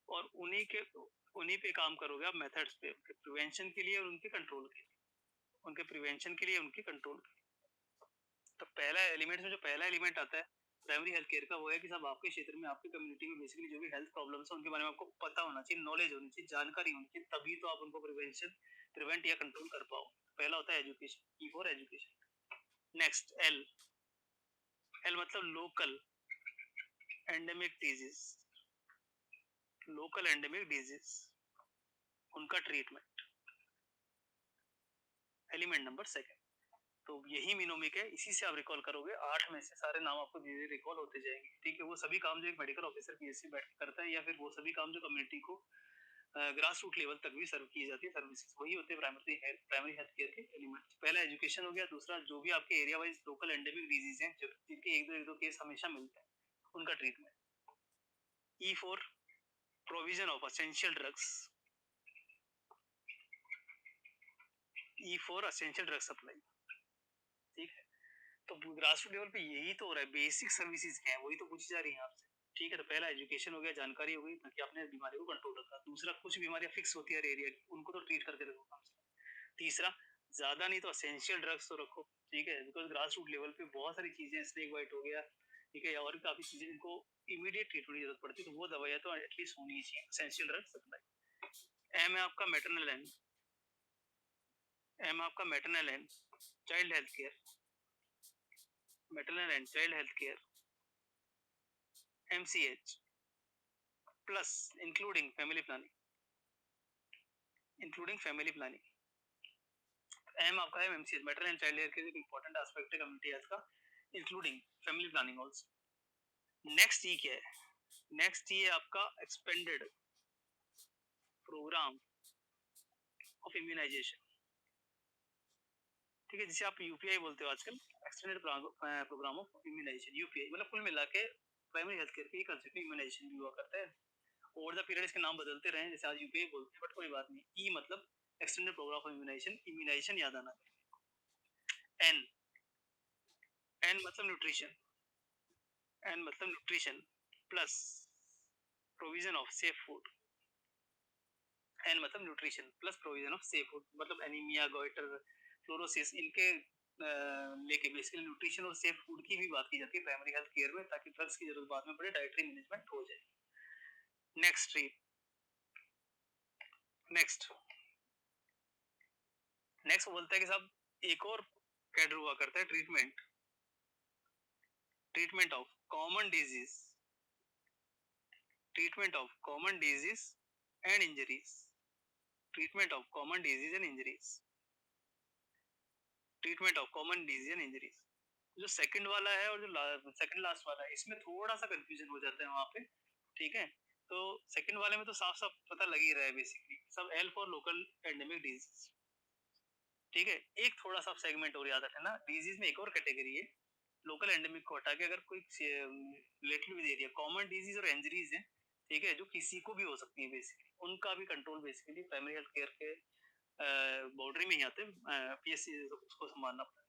और उन्हीं पे काम करोगे आप मेथड्स पे, उनके प्रिवेंशन के लिए और उनके कंट्रोल के लिए, उनके प्रिवेंशन के लिए उनके कंट्रोल के लिए। तो पहला एलिमेंट में जो पहला एलिमेंट आता है प्राइमरी हेल्थ केयर का वो है कि सब आपके क्षेत्र में आपके कम्युनिटी में बेसिकली जो भी हेल्थ प्रॉब्लम्स है उनके बारे में आपको पता होना चाहिए, नॉलेज होनी चाहिए, जानकारी होनी चाहिए, तभी तो आप उनको प्रिवेंट या कंट्रोल कर पाओ। पहला होता है education, E for education. Next L मतलब local endemic disease. Local endemic disease उनका ट्रीटमेंट, एलिमेंट नंबर सेकंड। तो यही मिनोमिक है, इसी से आप रिकॉल करोगे। 8 में से सारे नाम आपको धीरे धीरे रिकॉल होते जाएंगे। ठीक है, वो सभी काम जो एक मेडिकल ऑफिसर पीएससी बैठ के करता है या फिर वो सभी काम जो कम्युनिटी को ग्रास रूट लेवल तक भी सर्व की जाती है सर्विसेज, वही होते हैं प्राइमरी हेल्थ केयर के एलिमेंट्स। पहला एजुकेशन हो गया, दूसरा जो भी आपके area wise local endemic disease हैं जिनके एक दो केस हमेशा मिलते हैं उनका treatment. E for provision of essential drugs, E for essential drug supply. ठीक है, तो ग्रास रूट लेवल पे यही तो हो रहा है, बेसिक सर्विसेज क्या है वही तो पूछी जा रही है आपसे। ठीक है, तो पहला एजुकेशन हो गया, जानकारी हो गई ताकि आपने बीमारी को कंट्रोल रखा। दूसरा कुछ बीमारियां फिक्स होती है एरिया की, उनको तो ट्रीट करके रखो कम से कम। तीसरा ज्यादा नहीं तो असेंशियल ड्रग्स तो रखो। ठीक है, बिकॉज ग्रास रूट लेवल पे बहुत सारी चीजें, स्नेक बाइट हो गया, ठीक है, और भी काफी चीजें जिनको इमीडिएट ट्रीटमेंट की जरूरत पड़ती है, तो वो दवाइयां तो एटलीस्ट होनी चाहिए, असेंशियल ड्रग सप्लाई। एम है आपका मैटरनल एंड, एम आपका maternal and child health care, maternal and child health care MCH plus including family planning, including family planning. M आपका है MCH maternal and child care का इंपॉर्टेंट एस्पेक्ट है कम्युनिटी हेल्थ का, including family planning also. Next E क्या है? नेक्स्ट ई है आपका एक्सपेंडेड प्रोग्राम ऑफ इम्यूनाइजेशन। ठीक है, जिसे आप यूपीआई बोलते हो आजकल, extended programme of immunization, UPI. मतलब कुल मिला के प्राइमरी हेल्थ केयर के कंसेप्ट में इम्यूनाइजेशन भी हुआ करता है। ओवर द पीरियड इसके नाम बदलते रहे, जैसे आज यूपीआई बोलते हैं, बट कोई बात नहीं। ई मतलब extended programme of immunization, immunization याद आना चाहिए। एन, एन मतलब न्यूट्रिशन, एन मतलब nutrition plus provision of safe food. N मतलब nutrition plus provision of safe food, मतलब एनीमिया, गोइटर, फ्लोरोसिस, इनके लेके बेसिकली न्यूट्रिशन और सेफ फूड की भी बात की जाती है प्राइमरी हेल्थ केयर में, ताकि ड्रग्स की जरूरत बाद में पड़े, डाइटरी मैनेजमेंट हो जाए। नेक्स्ट ट्री, नेक्स्ट बोलता है कि साहब एक और कैडर हुआ करता है, treatment, treatment of common disease, treatment of common disease and injuries, treatment of common disease and injuries, treatment of common disease and injuries. जो सेकंड वाला है और जो सेकंड लास्ट वाला है, इसमें थोड़ा सा कंफ्यूजन हो जाता है वहां पे। ठीक है, तो सेकंड वाले में तो साफ साफ पता लग ही रहा है बेसिकली, सब L for local endemic disease. ठीक है? एक थोड़ा-सा सेगमेंट और याद रखना, डिजीज़ में एक और कैटेगरी है, लोकल एंडेमिक को हटा के अगर कोई रिलेटिव एरिया कॉमन डिजीज़ और इंजरीज़ हैं, ठीक है? जो किसी को भी हो सकती है बेसिकली, उनका भी control basically primary health care के बाउंड्री में ही आते हैं, पीएचसी उसको संभालना पड़ता है।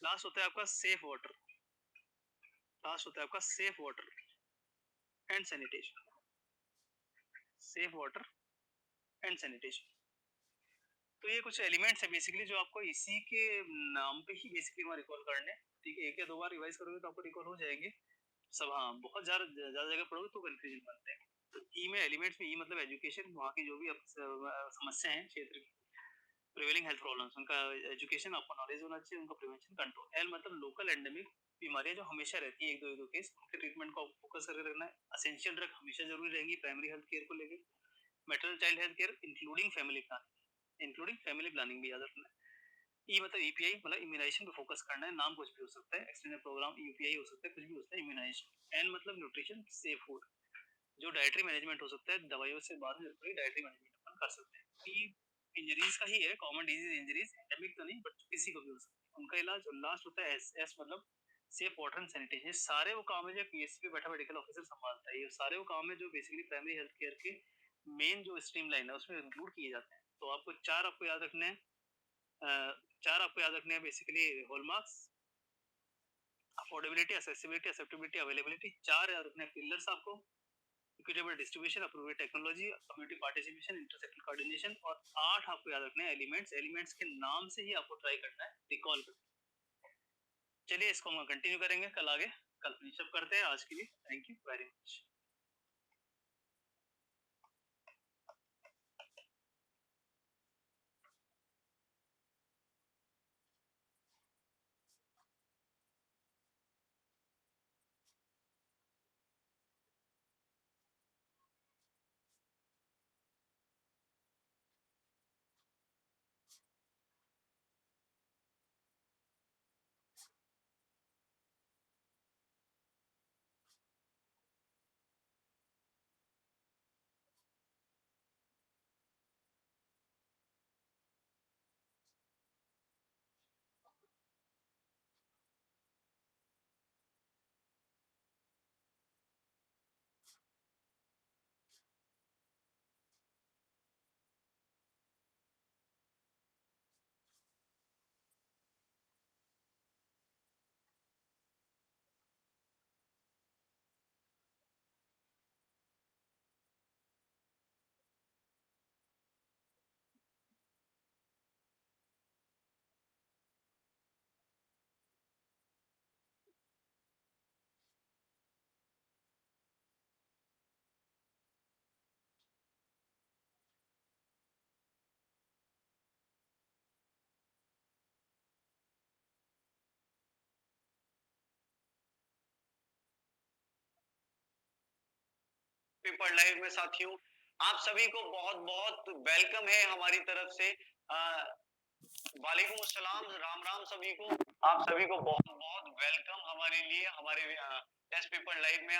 लास्ट होता है आपका सेफ वाटर, लास्ट होता है आपका safe water and sanitation, safe water and sanitation. तो ये कुछ एलिमेंट्स है बेसिकली जो आपको इसी के नाम पे ही बेसिकली वहाँ रिकॉल करने हैं, ठीक है? 1 या 2 बार रिवाइज़ करोगे तो आपको रिकॉल हो जाएँगे। सब हाँ, बहुत ज़्यादा जगह पढ़ोगे तो कन्फ्यूजन बनते हैं। तो ई में एलिमेंट्स में ई मतलब एजुकेशन, वहाँ की जो भी समस्या है क्षेत्र की, प्रिवेलिंग हेल्थ प्रॉब्लम्स, उनका एजुकेशन आपको नॉलेज होना चाहिए, उनका प्रिवेंशन कंट्रोल। एल मतलब लोकल एंडेमिक बीमारियाँ जो हमेशा रहती हैं, 1-2 केस, उनके ट्रीटमेंट को फोकस करके रखना है। एसेंशियल ड्रग हमेशा ज़रूरी रहेंगी प्राइमरी हेल्थ केयर को लेके। Maternal child health care including family planning भी याद रखना है। ई मतलब ईपीआई मतलब इम्यूनाइजेशन पे फोकस करना है, नाम कुछ भी हो सकता है, एक्सटेंडेड प्रोग्राम यूपीआई हो सकता है, कुछ भी हो सकता है, इम्यूनाइजेशन। एन मतलब न्यूट्रिशन सेफ फूड, जो डाइटरी मैनेजमेंट हो सकता है, दवाइयों से बाद में डाइटरी मैनेजमेंट अपन कर सकते हैं। ई इंजरीज का ही है, कॉमन डिजीज इंजरीज, एंडेमिक तो नहीं बट किसी को भी हो सकती है, उनका इलाज। और लास्ट होता है एस, एस मतलब सेफ वाटर एंड सैनिटेशन। सारे वो काम है जो पीएचसी पे बैठा मेडिकल ऑफिसर संभालता है, ये सारे वो काम है जो बेसिकली प्राइमरी हेल्थ केयर के मेन जो स्ट्रीमलाइन है उसमें इंक्लूड किए जाते हैं। तो आपको चार आपको याद रखने हैं, चार आपको याद रखने हैं basically hallmarks, affordability, accessibility, acceptability, availability. चार याद रखने हैं पिलर्स आपको, equitable distribution, appropriate technology, community participation, intersector coordination. और 8 आपको याद रखने हैं एलिमेंट्स, एलिमेंट्स के नाम से ही आपको ट्राई करना है रिकॉल करना। चलिए इसको हम कंटिन्यू करेंगे कल आगे, कल फिनिश अप करते हैं। आज के लिए thank you very much. Paper live में साथियों आप सभी को बहुत बहुत वेलकम है हमारी तरफ से। वालेकुम अस्सलाम, राम राम सभी को। आप सभी को बहुत बहुत वेलकम हमारे लिए, हमारे टेस्ट पेपर लाइव में।